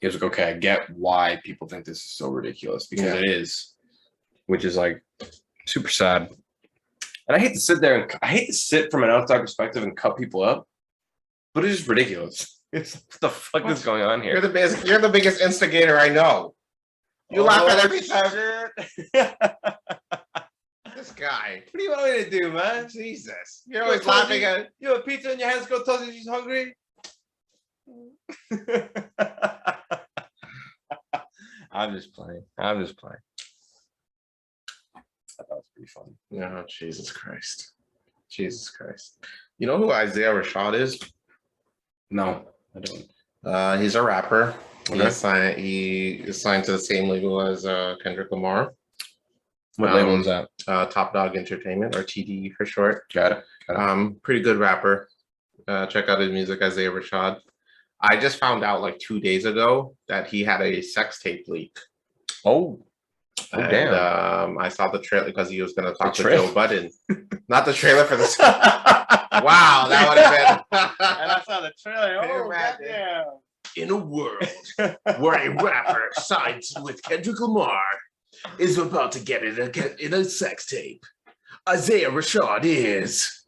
it's like, okay, I get why people think this is so ridiculous because it is, which is like super sad. And I hate to sit there and I hate to sit from an outside perspective and cut people up, but it's just ridiculous. It's what the fuck is going on here? You're the biggest instigator I know. You laugh at every time. This guy. What do you want me to do, man? Jesus. You're always laughing at. You have pizza in your hands, go tell her she's hungry. I'm just playing. I thought it was pretty fun. No, Jesus Christ. You know who Isaiah Rashad is? No, I don't. He's a rapper. Okay. He is signed to the same label as Kendrick Lamar. What label is that? Top Dog Entertainment, or TD for short. Got it. Pretty good rapper. Check out his music, Isaiah Rashad. I just found out like 2 days ago that he had a sex tape leak. Oh, and, damn. I saw the trailer because he was going to talk to Joe Budden. Not the trailer for the. Wow, that would have been. And I saw the trailer. Oh, goddamn. In a world where a rapper signs with Kendrick Lamar is about to get in a sex tape, Isaiah Rashad is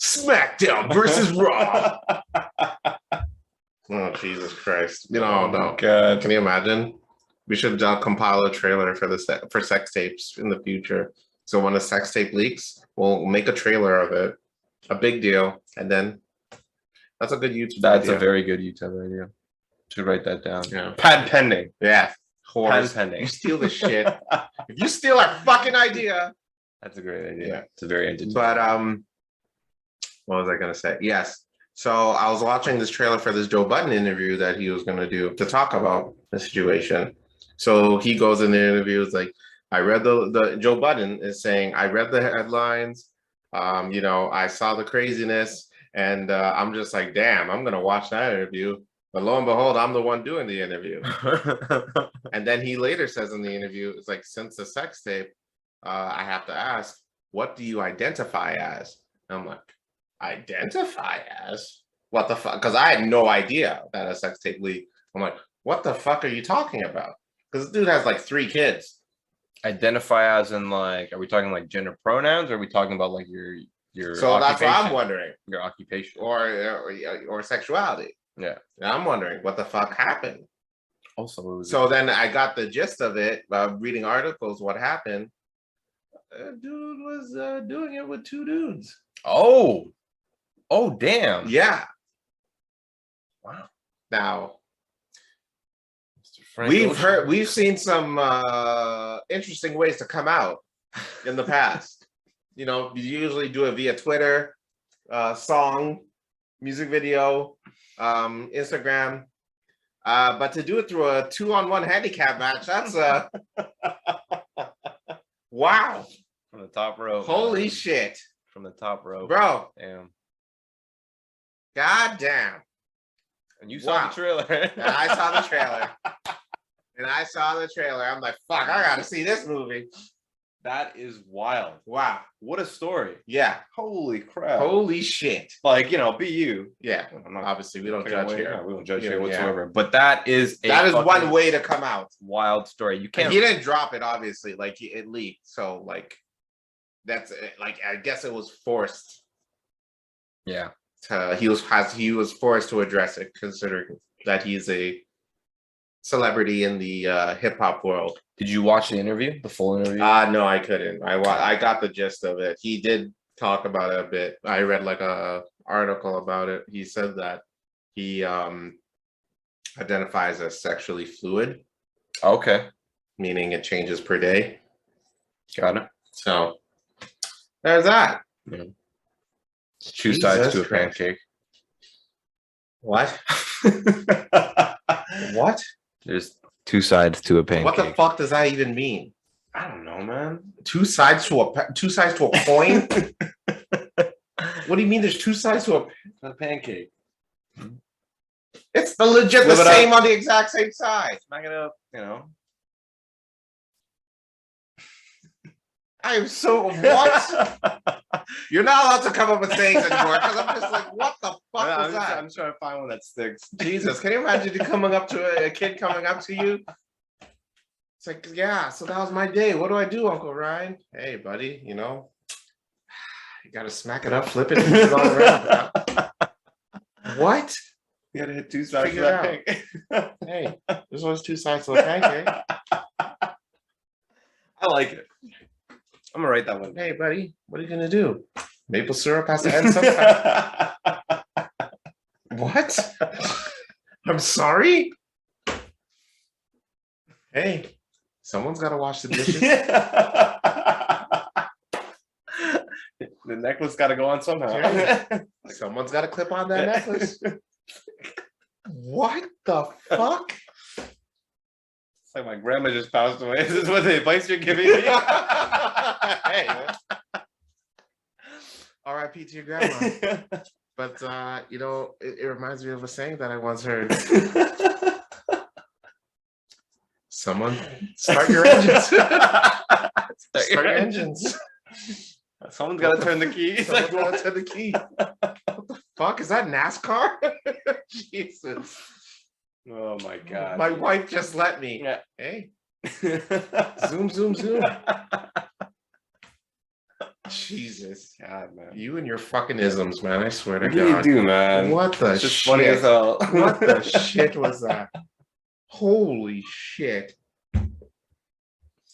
SmackDown versus Raw. Oh, Jesus Christ. No. God. Can you imagine? We should compile a trailer for sex tapes in the future. So when a sex tape leaks, we'll make a trailer of it. A big deal. And then that's a good YouTube That's idea. A very good YouTube idea. Should write that down. Yeah. Patent pending. Yeah. Patent pending. You steal this shit. If you steal our fucking idea. That's a great idea. Yeah. It's a very entertaining. But what was I gonna say? Yes. So I was watching this trailer for this Joe Budden interview that he was gonna do to talk about the situation. So he goes in the interview, it's like, I read the Joe Budden is saying, I read the headlines, I saw the craziness, and I'm just like, damn, I'm gonna watch that interview. But lo and behold, I'm the one doing the interview. And then he later says in the interview, it's like, since the sex tape, I have to ask, what do you identify as? And I'm like, identify as? What the fuck? Because I had no idea that a sex tape leaked. I'm like, what the fuck are you talking about? Because this dude has like 3 kids. Identify as in like, are we talking like gender pronouns, or are we talking about like your So occupation? that's what I'm wondering. Your occupation. Or sexuality. Yeah. And I'm wondering what the fuck happened. Also, so then I got the gist of it reading articles. What happened? A dude was doing it with 2 dudes. Oh, damn. Yeah. Wow. Now, we've seen some interesting ways to come out in the past. You usually do it via Twitter, song, music video, Instagram. But to do it through a 2-on-1 handicap match, that's wow. From the top rope. Holy shit. From the top rope. Bro. Damn. God damn. And you saw the trailer. And I saw the trailer. I'm like, fuck, I gotta see this movie. That is wild. Wow. What a story. Yeah. Holy crap. Holy shit. Like, you know, be you. Yeah. I'm not Obviously, we don't taking judge away- here. no, we don't judge here Yeah. whatsoever. But that is That is one fucking way to come out. wild story. You And can't. he didn't drop it, obviously. Like, it leaked. So, like, that's it. Like, I guess it was forced. Yeah. He was forced to address it, considering that he's a celebrity in the hip hop world. Did you watch the interview, the full interview? No, I couldn't. I got the gist of it. He did talk about it a bit. I read like a article about it. He said that he identifies as sexually fluid, Okay. meaning it changes per day. Got it. So there's that. Yeah. Two sides Jesus to a Christ. pancake. What? What? There's two sides to a pancake. What the fuck does that even mean? I don't know, man. Two sides to a coin? What do you mean? There's two sides to A pancake. It's the legit Flip the it up. same on the exact same side. Smack it up, you know. I am so what? You're not allowed to come up with things anymore because I'm just like, what the fuck was that? I'm trying to find one that sticks. Jesus, can you imagine you coming up to a kid coming up to you? It's like, yeah, so that was my day. What do I do, Uncle Ryan? Hey, buddy, you know, you gotta smack it up, flip it, and put it all around. What? You gotta hit two sides Figure of it that out. pancake. Hey, there's always two sides to a pancake. I like it. I'm gonna write that one. Hey, buddy, what are you gonna do? Maple syrup has to end sometime. What? I'm sorry? Hey, someone's got to wash the dishes. The necklace got to go on somehow. Yeah. Someone's got to clip on that necklace. What the fuck? It's like my grandma just passed away. Is this what the advice you're giving me? Hey, R.I.P. to your grandma. But you know, it reminds me of a saying that I once heard. Someone start your engines. Start your engines. Someone's got to turn the key. It's Someone's like, got to turn the key. What the fuck? Is that NASCAR? Jesus. oh my god. My wife just let me. Yeah. Hey. Zoom, zoom, zoom. Jesus. God, man. You and your fucking isms, man. I swear to What do you God. do, man? What the It's just shit? funny as hell. What the shit was that? Holy shit.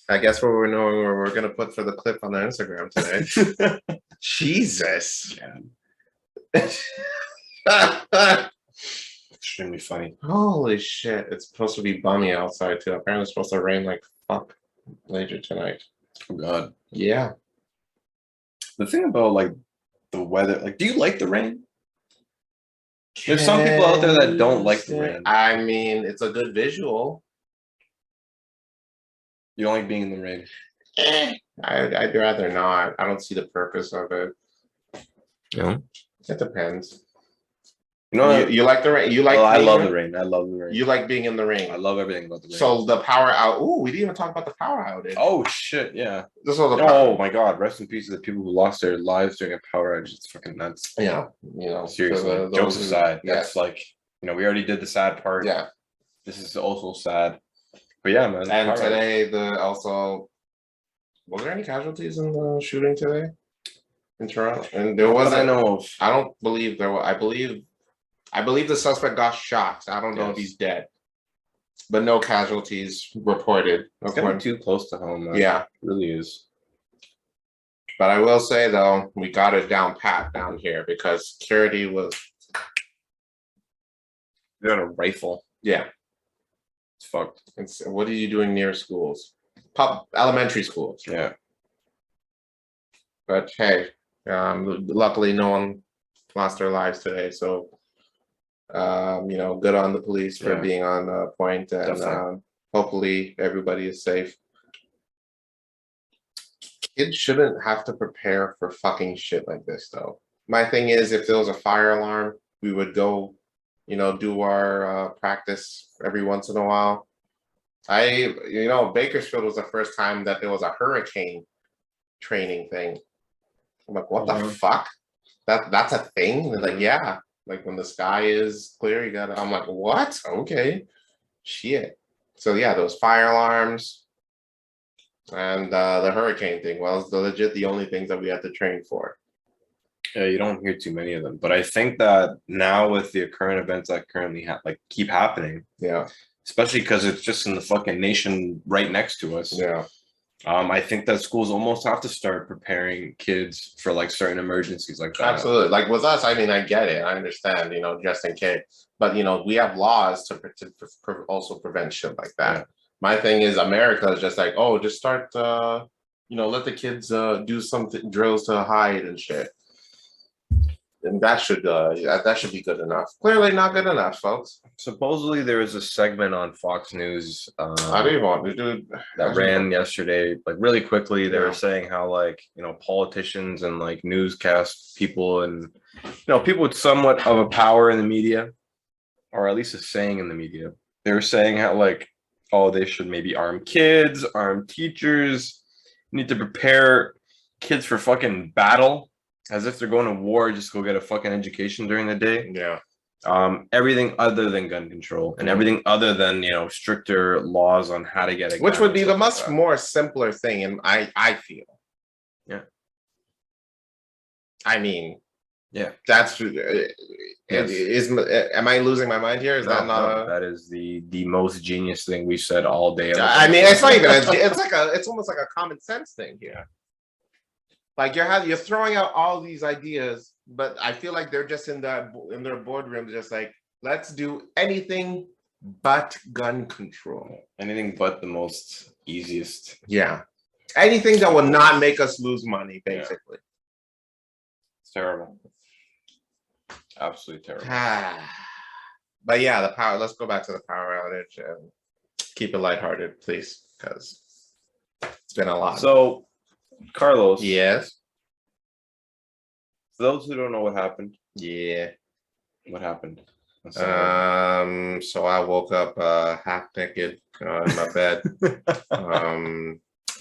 I guess what we're knowing where we're gonna put for the clip on the Instagram today. Jesus. Extremely funny. Holy shit. It's supposed to be bummy outside too. Apparently it's supposed to rain like fuck later tonight. Oh god. Yeah. The thing about like the weather, like, do you like the rain? There's some people out there that don't like the rain. I mean, it's a good visual. You don't like being in the rain. I'd rather not. I don't see the purpose of it. No. It depends. You know, You like the rain? You like? I being love in- the rain. I love the rain. You like being in the rain. I love everything about the rain. So the power out. Ooh, we didn't even talk about the power outage. oh shit, yeah. This was a Oh my god, rest in peace to the people who lost their lives during a power outage. It's fucking nuts. Yeah, you know. Seriously, for the- jokes those who- aside, yeah, that's like, you know, we already did the sad part. yeah. This is also sad. But yeah, man. And power outage. today, was there any casualties in the shooting today in Toronto? And there Not that wasn't. I know of. I don't believe there was. I believe the suspect got shot. I don't know if Yes. he's dead, but no casualties reported. It's getting too close to home, man. Yeah, It really is. but I will say though, we got it down pat down here because security was. You got a rifle. Yeah, It's fucked. it's what are you doing near schools? Elementary schools. Yeah. But hey, luckily no one lost their lives today. So, you know, good on the police for Yeah. being on point, and Definitely. hopefully everybody is safe. Kids shouldn't have to prepare for fucking shit like this, though. My thing is, if there was a fire alarm, we would go, you know, do our practice every once in a while. Bakersfield was the first time that there was a hurricane training thing. I'm like, what the Mhm. fuck? That's a thing? They're like, yeah. Like when the sky is clear, you gotta. I'm like, what? Okay, shit. So yeah, those fire alarms and the hurricane thing. Well, it's legit the only things that we had to train for. Yeah, you don't hear too many of them, but I think that now with the current events that currently keep happening, Yeah, especially because it's just in the fucking nation right next to us. yeah. I think that schools almost have to start preparing kids for like certain emergencies like that. Absolutely. Like with us, I mean, I get it. I understand, just in case. But, we have laws to also prevent shit like that. Yeah. My thing is America is just like, oh, just start, let the kids do some drills to hide and shit. And that should be good enough. Clearly not good enough, folks. Supposedly there was a segment on Fox News How do you want to do that ran yesterday, like really quickly. They Yeah. were saying how politicians and like newscast people and people with somewhat of a power in the media, or at least a saying in the media, they were saying how oh, they should maybe arm kids, arm teachers, need to prepare kids for fucking battle as if they're going to war, just go get a fucking education during the day. Yeah. Everything other than gun control and everything other than stricter laws on how to get a Which gun would be and the stuff much like that. more simpler thing, and I feel. Yeah. I mean, yeah, that's Yes. Am I losing my mind here? Is that not No, that is the most genius thing we said all day. I mean, it's not even it's almost like a common sense thing here. Like you're throwing out all these ideas, but I feel like they're just in their boardroom, just like, let's do anything but gun control. Anything but the most easiest. Yeah. Anything that will not make us lose money, basically. It's terrible. Absolutely terrible. But yeah, the power. Let's go back to the power outage and keep it lighthearted, please, because it's been a lot. So, Carlos. Yes. For those who don't know what happened. Yeah. What happened? So I woke up half naked in my bed.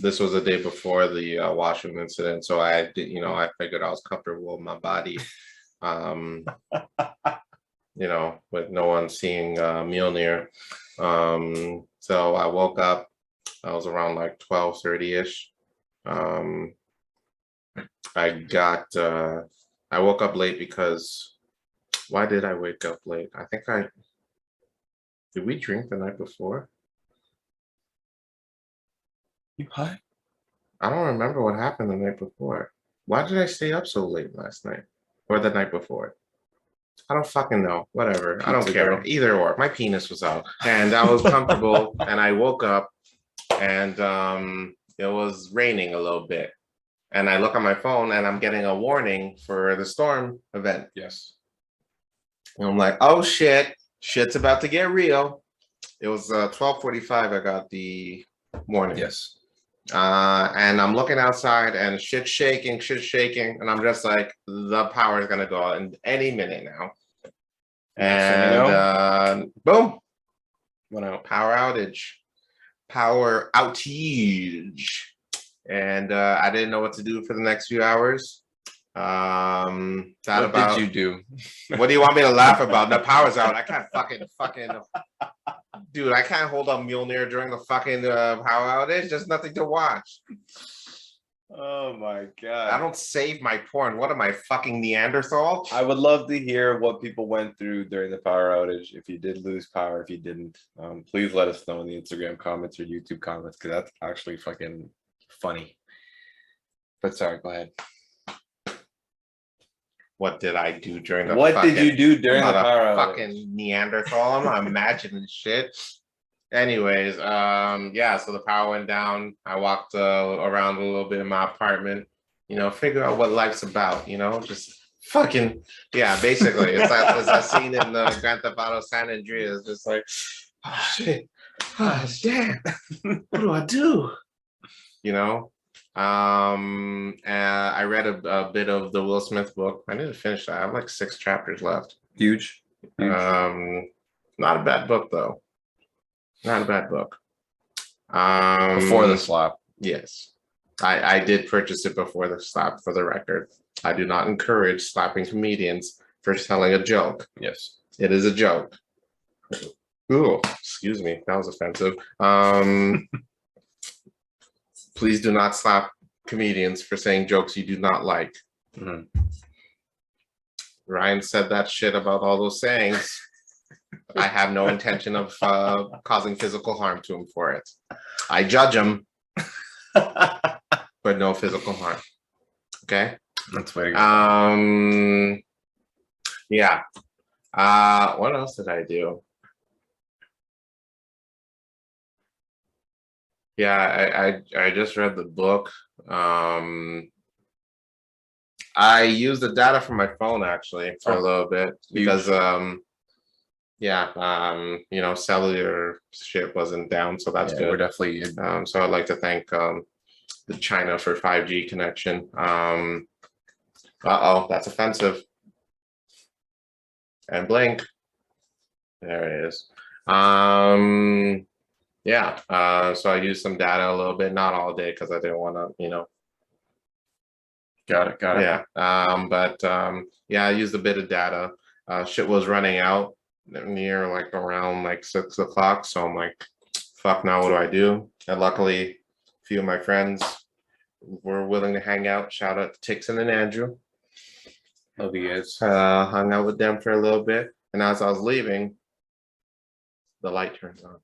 This was the day before the washroom incident, so I did, I figured I was comfortable with my body. With no one seeing Mjolnir. So I woke up. I was around like 12:30ish. I woke up late because why did I wake up late? I think did we drink the night before? You high? I don't remember what happened the night before. Why did I stay up so late last night or the night before? I don't fucking know. Whatever. I don't care. Girl. Either or. My penis was out and I was comfortable and I woke up and it was raining a little bit. And I look on my phone and I'm getting a warning for the storm event. Yes. And I'm like, oh shit, shit's about to get real. It was 12:45. I got the warning. Yes. And I'm looking outside and shit's shaking, and I'm just like, the power is gonna go out in any minute now. And boom, went out. Power outage. And I didn't know what to do for the next few hours. What did you do? What do you want me to laugh about? The power's out. I can't fucking dude, I can't hold up Mjolnir during the fucking power outage. There's nothing to watch. Oh my god. I don't save my porn. What am I, fucking Neanderthal? I would love to hear what people went through during the power outage. If you did lose power, if you didn't, please let us know in the Instagram comments or YouTube comments, because that's actually fucking funny. But sorry, go ahead. What did I do during the What did you do during the power outage? Fucking Neanderthal. I'm not imagining shit. Anyways, yeah, so the power went down. I walked around a little bit in my apartment, figure out what life's about, just fucking, yeah, basically. It's that scene in Grand Theft Auto San Andreas, just like, oh shit, oh damn, what do I do? And I read a bit of the Will Smith book. I need to finish that. I have like 6 chapters left. Huge. Not a bad book though. Not a bad book. Before the slap. Yes. I did purchase it before the slap, for the record. I do not encourage slapping comedians for telling a joke. Yes. It is a joke. Ooh, excuse me, that was offensive. Please do not slap comedians for saying jokes you do not like. Mhm. Ryan said that shit about all those sayings. I have no intention of causing physical harm to him for it. I judge him, but no physical harm. Okay. That's way to go. Yeah. What else did I do? Yeah, I just read the book. I used the data from my phone actually for a little bit because cellular shit wasn't down, so that's good. We're definitely So I'd like to thank the China for 5G connection. That's offensive. And blink. There it is. So I used some data a little bit, not all day because I didn't want to, got it. Yeah. I used a bit of data. Shit was running out near like around like 6 o'clock. So I'm like, fuck, now what do I do? And luckily, a few of my friends were willing to hang out. Shout out to Tixon and Andrew. Love you guys. Hung out with them for a little bit. And as I was leaving, the light turns on.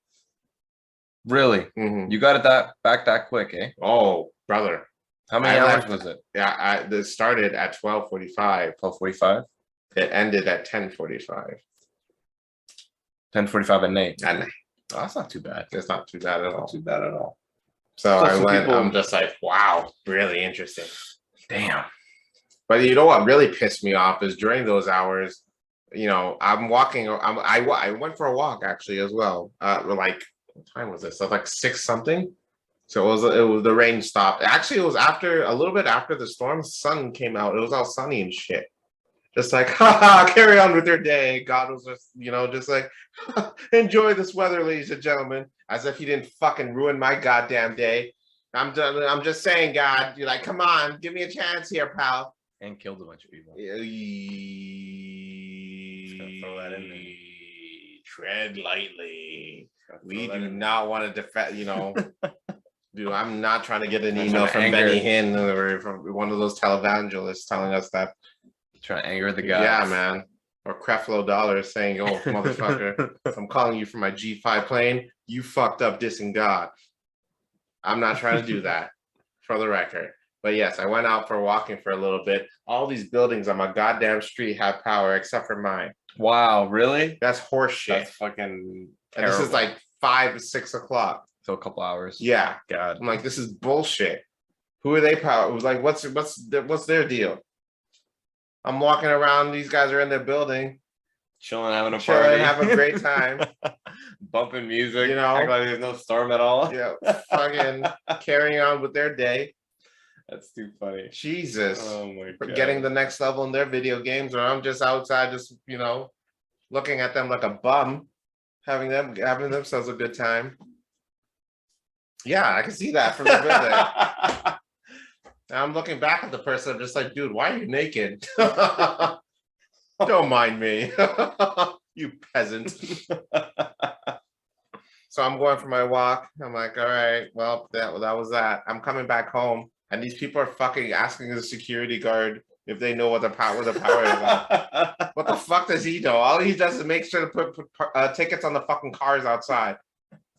Really? Mhm. You got it back that quick, eh? Oh, brother. How many hours was it? Yeah, this started at 12:45. 12:45? It ended at 10:45. 10:45 at night. At night. Oh, that's not too bad. It's not too bad at all. Not too bad at all. So I some went, people- I'm just like, wow, really interesting. Damn. But you know what really pissed me off is during those hours, I'm walking, I went for a walk actually as well. Like, what time was this? So like 6 something. So it was the rain stopped. Actually, it was a little bit after the storm, sun came out. It was all sunny and shit. Just like, haha, carry on with your day. God was just, just like, enjoy this weather, ladies and gentlemen. As if he didn't fucking ruin my goddamn day. I'm just saying, God, you're like, come on, give me a chance here, pal. And killed a bunch of people. Throw that in there. Tread lightly. We do not want to defend, Dude, I'm not trying to get an email from Benny Hinn or from one of those televangelists telling us that. Trying to anger the guy. Yeah, man. Or Creflo Dollar saying, oh, motherfucker, I'm calling you from my G5 plane. You fucked up dissing God. I'm not trying to do that, for the record. But yes, I went out for walking for a little bit. All these buildings on my goddamn street have power except for mine. Wow, really? That's horse shit. That's fucking And this is like 5 or 6 o'clock. So a couple hours. Yeah. God. I'm like, this is bullshit. Who are they power? It was like, what's their deal? I'm walking around. These guys are in their building, chilling, having a party, having a great time, bumping music. Act like there's no storm at all. Yeah, fucking carrying on with their day. That's too funny. Jesus. Oh my God. Getting the next level in their video games, or I'm just outside, just looking at them like a bum, having themselves a good time. Yeah, I can see that from the building. I'm looking back at the person. I'm just like, dude, why are you naked? Don't mind me, you peasant. So I'm going for my walk. I'm like, all right, well, that was that. I'm coming back home, and these people are fucking asking the security guard if they know what the power is. What the fuck does he know? All he does is make sure to put tickets on the fucking cars outside.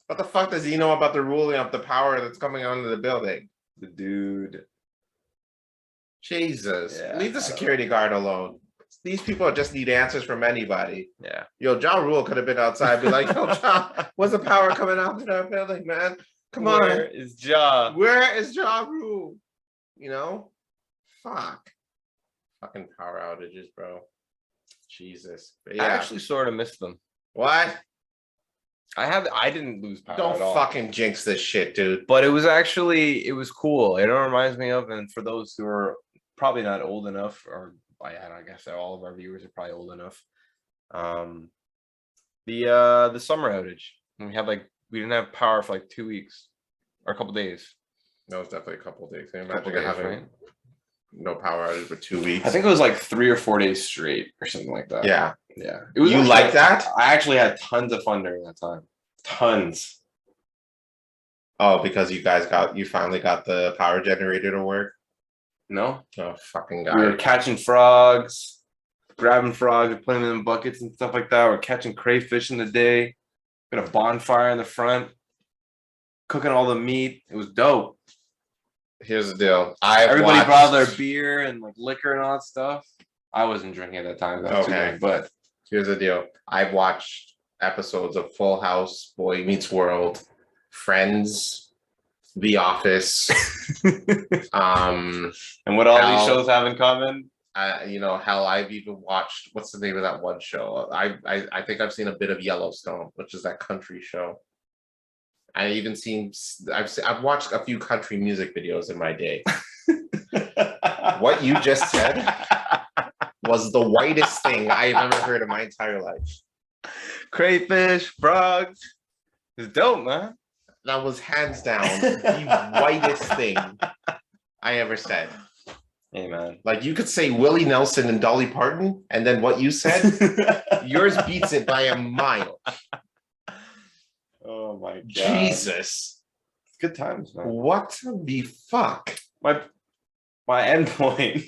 What the fuck does he know about the ruling of the power that's coming onto the building? The dude. Jesus. Yeah, leave the security guard alone. These people just need answers from anybody. Yeah. Yo, Ja Rule could have been outside and be like, yo, Ja, what's the power coming out in our building, man? Come on. Where is Ja? Where is Ja Rule? Fuck. Fucking power outages, bro. Jesus. But yeah. I actually sort of missed them. What? I didn't lose power. Don't at all. fucking jinx this shit, dude. But it was cool. It reminds me of, and for those who are probably not old enough, or I guess all of our viewers are probably old enough. The summer outage. We didn't have power for like 2 weeks or a couple days. That was definitely a couple of days. Can you Couple imagine days, having right? no power outage for 2 weeks? I think it was like 3 or 4 days straight or something like that. Yeah. Yeah. It was You actually, like that? I actually had tons of fun during that time. Tons. Oh, because you finally got the power generator to work? No? Oh, fucking We were guy. catching frogs, grabbing frogs, and putting them in buckets and stuff like that. We're catching crayfish in the day. Got a bonfire in the front, cooking all the meat. It was dope. Here's the deal. Everybody brought their beer and like liquor and all that stuff. I wasn't drinking at that time. That's too Okay. young, but Here's the deal. I've watched episodes of Full House, Boy Meets World, Friends, The Office. and what all these Hell, shows have in common? hell, I've even watched, what's the name of that one show? I think I've seen a bit of Yellowstone, which is that country show. I've watched a few country music videos in my day. What you just said was the whitest thing I've ever heard in my entire life. Crayfish, frogs. It's dope, man. That was hands down the whitest thing I ever said. Hey, man. Like, you could say Willie Nelson and Dolly Parton, and then what you said, yours beats it by a mile. Oh my god. Jesus. It's good times, man. What the fuck? My end point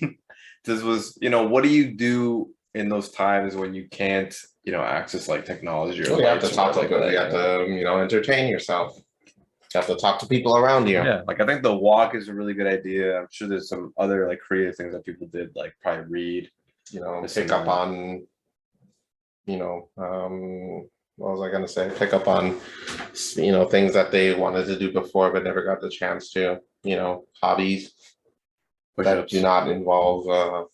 this was, what do you do in those times when you can't, access like technology or You have to lights or talk to whatever people. like You that, have to, entertain yourself. You have to talk to people around you. Yeah, like I think the walk is a really good idea. I'm sure there's some other like creative things that people did, like probably read. Pick up on, what was I gonna say? Pick up on, things that they wanted to do before but never got the chance to. Hobbies that Push-ups. do not involve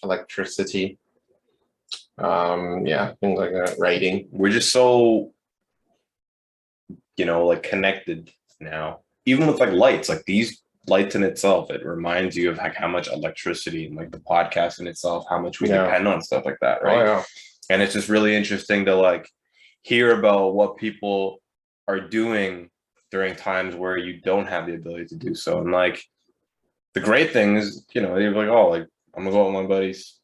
electricity. Yeah, things like that. Writing. We're just so, like connected now. Even with like lights, like these lights in itself, it reminds you of like how much electricity and like the podcast in itself, how much we depend on stuff like that, right? Oh, yeah. And it's just really interesting to like hear about what people are doing during times where you don't have the ability to do so. And like the great thing is, they're like, oh, like I'm gonna go out with my buddies.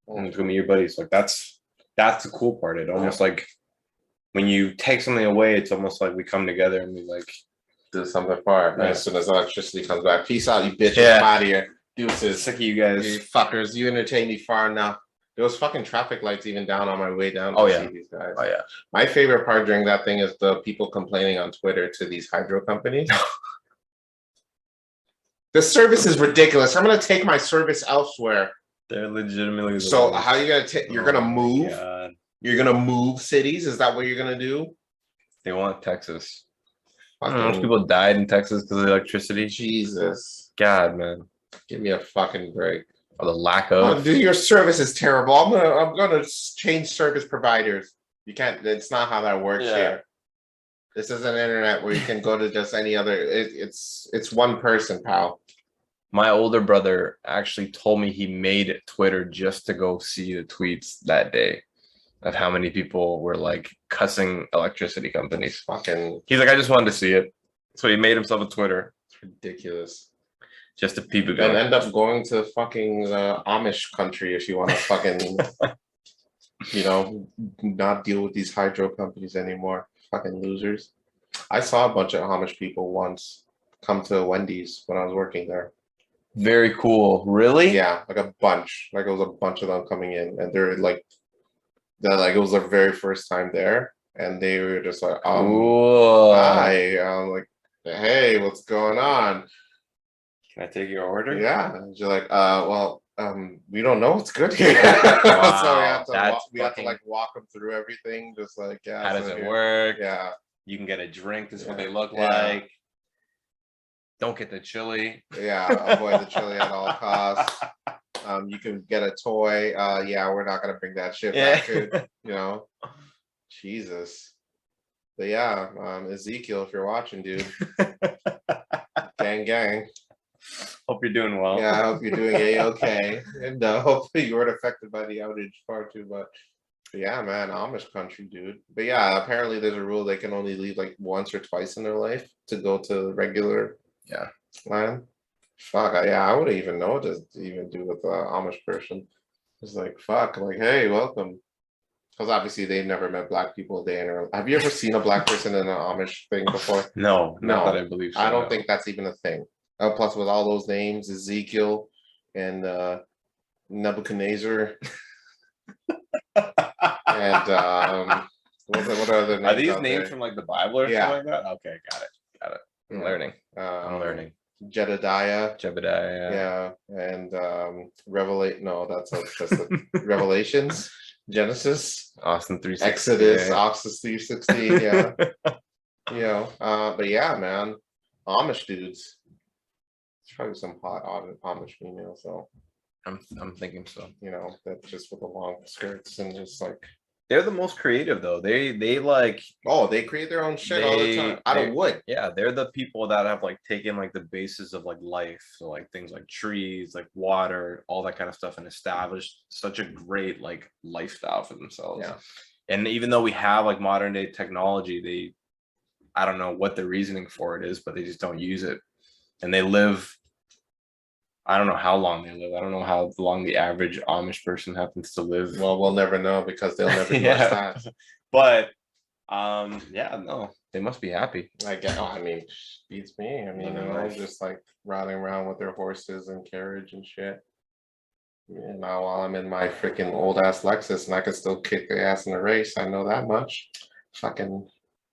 I'm gonna go meet your buddies. Like that's the cool part. It almost like when you take something away, it's almost like we come together and we like do something for it. Yeah. As soon as electricity comes back, peace out, you bitches. Yeah. I'm out of here. Deuces. Sick of you guys. You fuckers, you entertained me far enough. There was fucking traffic lights even down on my way down Oh, to yeah. see these guys. Oh yeah. My favorite part during that thing is the people complaining on Twitter to these hydro companies. The service is ridiculous. I'm gonna take my service elsewhere. They're legitimately. So how are you gonna take? You're gonna move. God. You're gonna move cities. Is that what you're gonna do? They want Texas. Fucking I don't know if people died in Texas because of electricity. Jesus. God, man. Give me a fucking break. Or the lack Oh, of. dude, your service is terrible. I'm gonna change service providers. You can't. It's not how that works here. This is an internet where you can go to just any other. It's one person, pal. My older brother actually told me he made Twitter just to go see the tweets that day of how many people were like cussing electricity companies. Fucking. He's like, I just wanted to see it. So he made himself a Twitter. It's ridiculous. Just to people And going. end up going to fucking Amish country if you want to fucking, not deal with these hydro companies anymore. Fucking losers. I saw a bunch of Amish people once come to Wendy's when I was working there. Very cool. Really? Yeah, like a bunch. Like it was a bunch of them coming in, and they're like it was their very first time there, and they were just like, Cool. hi. I'm like, hey, what's going on? Can I take your order? Yeah, and you're like, we don't know what's good here. Wow, So we have to like walk them through everything, just like, yeah. How does it work? Yeah. You can get a drink. This is what they Yeah. look Yeah. like. Don't get the chili. Yeah, avoid the chili at all costs. You can get a toy. Yeah, we're not gonna bring that shit back to, Jesus. But yeah, Ezekiel, if you're watching, dude. gang. Hope you're doing well. Yeah, I hope you're doing A-okay. And hopefully you weren't affected by the outage far too much. But yeah, man, Amish country, dude. But yeah, apparently there's a rule they can only leave like once or twice in their life to go to regular Yeah. Man, fuck. I wouldn't even know what to even do with an Amish person. It's like, fuck, like, hey, welcome. Because obviously they've never met black people a day in their life. Have you ever seen a black person in an Amish thing before? No, not that No, I believe so. I don't no. think that's even a thing. Plus, with all those names, Ezekiel and Nebuchadnezzar and what are other names? Are these out names there? from like the Bible or Yeah. something like that? Okay, got it. I'm Yeah. learning. I'm Um, learning. Jedediah, Jebediah. yeah, and Revelate. No, that's the Revelations, Genesis, Austin 360. Exodus, Oxus 360. Yeah, but yeah, man, Amish dudes. There's probably some hot Amish females, so I'm thinking so. that just with the long skirts and just like. They're the most creative though. They like They create their own shit all the time out of wood. Yeah, they're the people that have like taken like the basis of like life, so like things like trees, like water, all that kind of stuff, and established such a great like lifestyle for themselves. Yeah. And even though we have like modern day technology, I don't know what the reasoning for it is, but they just don't use it. And they live, I don't know how long they live. I don't know how long the average Amish person happens to live. Well, we'll never know because they'll never do Yeah. that. But no, they must be happy. I mean, beats me. I mean, Nice. just like riding around with their horses and carriage and shit. Now while I'm in my freaking old ass Lexus and I can still kick the ass in the race, I know that much. Fucking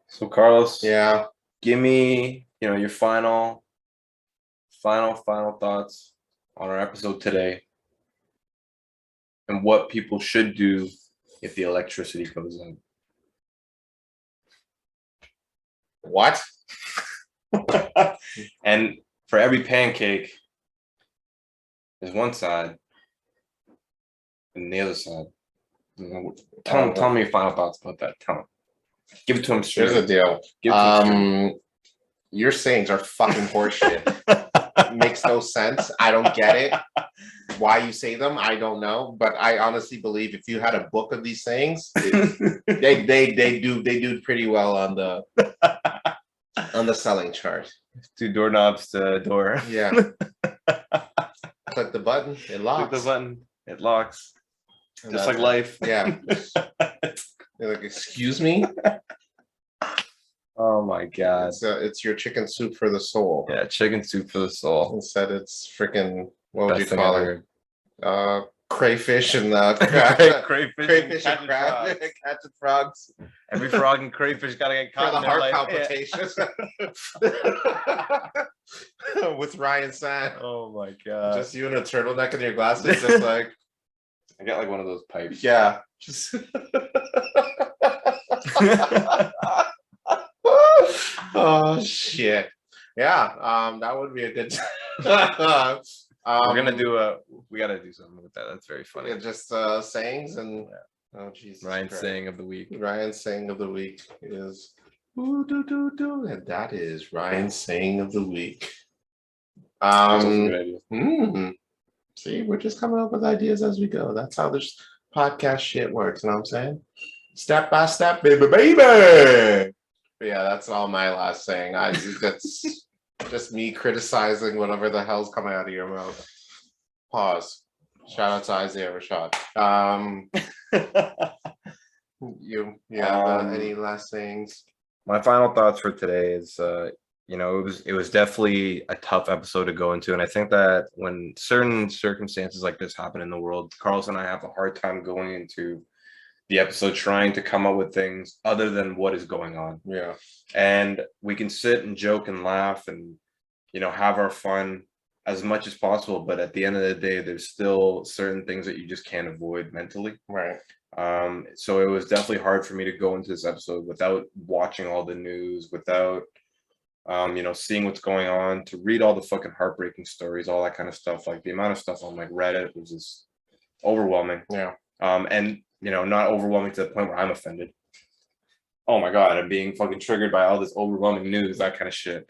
So Carlos, yeah. give me, your final thoughts on our episode today and what people should do if the electricity goes out. What? And for every pancake, there's one side and the other side. Tell me your final thoughts about that. Tell him. Give it to him straight. Here's the deal. Give it to him your sayings are fucking horseshit. Makes no sense. I don't get it. Why you say them, I don't know. But I honestly believe if you had a book of these sayings, they do pretty well on the selling chart. 2 doorknobs to a door. Yeah. Click the button, it locks. Click the button, it locks. And just like life. Yeah. You're like, excuse me? Oh my god. It's your chicken soup for the soul. Yeah, chicken soup for the soul. Instead, it's freaking what would Best you call it? Crayfish and crayfish and crab, catching frogs. Every frog and crayfish gotta get caught For the in heart life. palpitations. With Ryan San. Oh my god. Just you in a turtleneck and your glasses, just like I got like one of those pipes. yeah. Just oh shit. Yeah, that would be a good we gotta do something with that. That's very funny. Just sayings and oh Jesus. Ryan's Christ. saying of the week. Ryan's saying of the week is ooh, do, do, do, and that is Ryan's saying of the week. That's a good idea. See, we're just coming up with ideas as we go. That's how this podcast shit works. You know what I'm saying? Step by step, baby, baby. But yeah, that's all my last saying. That's just me criticizing whatever the hell's coming out of your mouth. Pause. Shout out to Isaiah Rashad. Any last things? My final thoughts for today is it was definitely a tough episode to go into, and I think that when certain circumstances like this happen in the world, Carlos and I have a hard time going into the episode trying to come up with things other than what is going on. Yeah. And we can sit and joke and laugh and have our fun as much as possible, but at the end of the day there's still certain things that you just can't avoid mentally. Right. So it was definitely hard for me to go into this episode without watching all the news, without seeing what's going on, to read all the fucking heartbreaking stories, all that kind of stuff. Like the amount of stuff on like Reddit was just overwhelming. Yeah. And not overwhelming to the point where I'm offended. Oh my god, I'm being fucking triggered by all this overwhelming news, that kind of shit.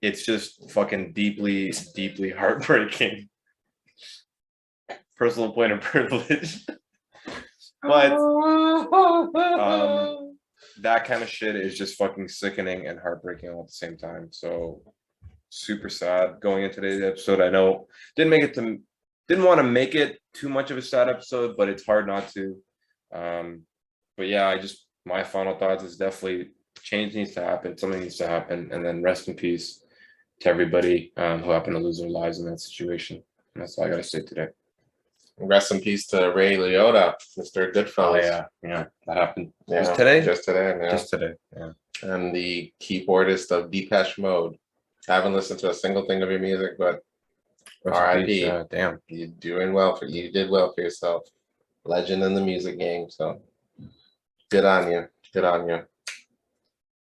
It's just fucking deeply, deeply heartbreaking. Personal point of privilege. But that kind of shit is just fucking sickening and heartbreaking all at the same time. So super sad going into today's episode. I know didn't want to make it too much of a sad episode, but it's hard not to. But yeah, my final thoughts is definitely change needs to happen, something needs to happen, and then rest in peace to everybody who happened to lose their lives in that situation. And that's all I gotta say today. Rest in peace to Ray Liotta, Mr. Goodfellas. Yeah, that happened. Yeah, Just today? Just today, yeah. Just today, yeah. And the keyboardist of Depeche Mode. I haven't listened to a single thing of your music, but R.I.P. Damn. You did well for yourself. Legend in the music game, so good on you. Good on you.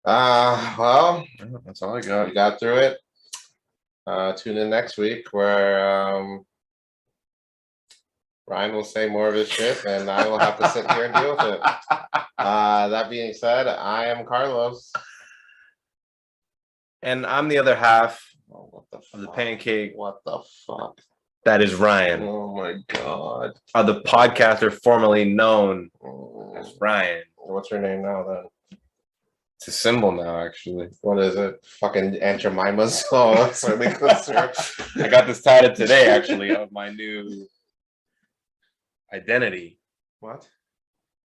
Well, That's all I got. we got through it. Tune in next week where Ryan will say more of his shit and I will have to sit here and deal with it. That being said, I am Carlos. And I'm the other half What the fuck? of the pancake. What the fuck? That is Ryan, Oh my god. the podcaster formerly known as Oh. Ryan. What's your name now then? It's a symbol now, actually. What is it? Fucking Aunt Jemima's? Oh, that's what we go through. I got this tatted today, actually, of my new identity. What?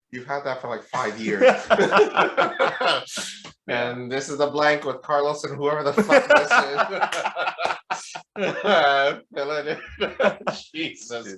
You've had that for like 5 years. And this is a blank with Carlos and whoever the fuck this is. Fill it in. Jesus.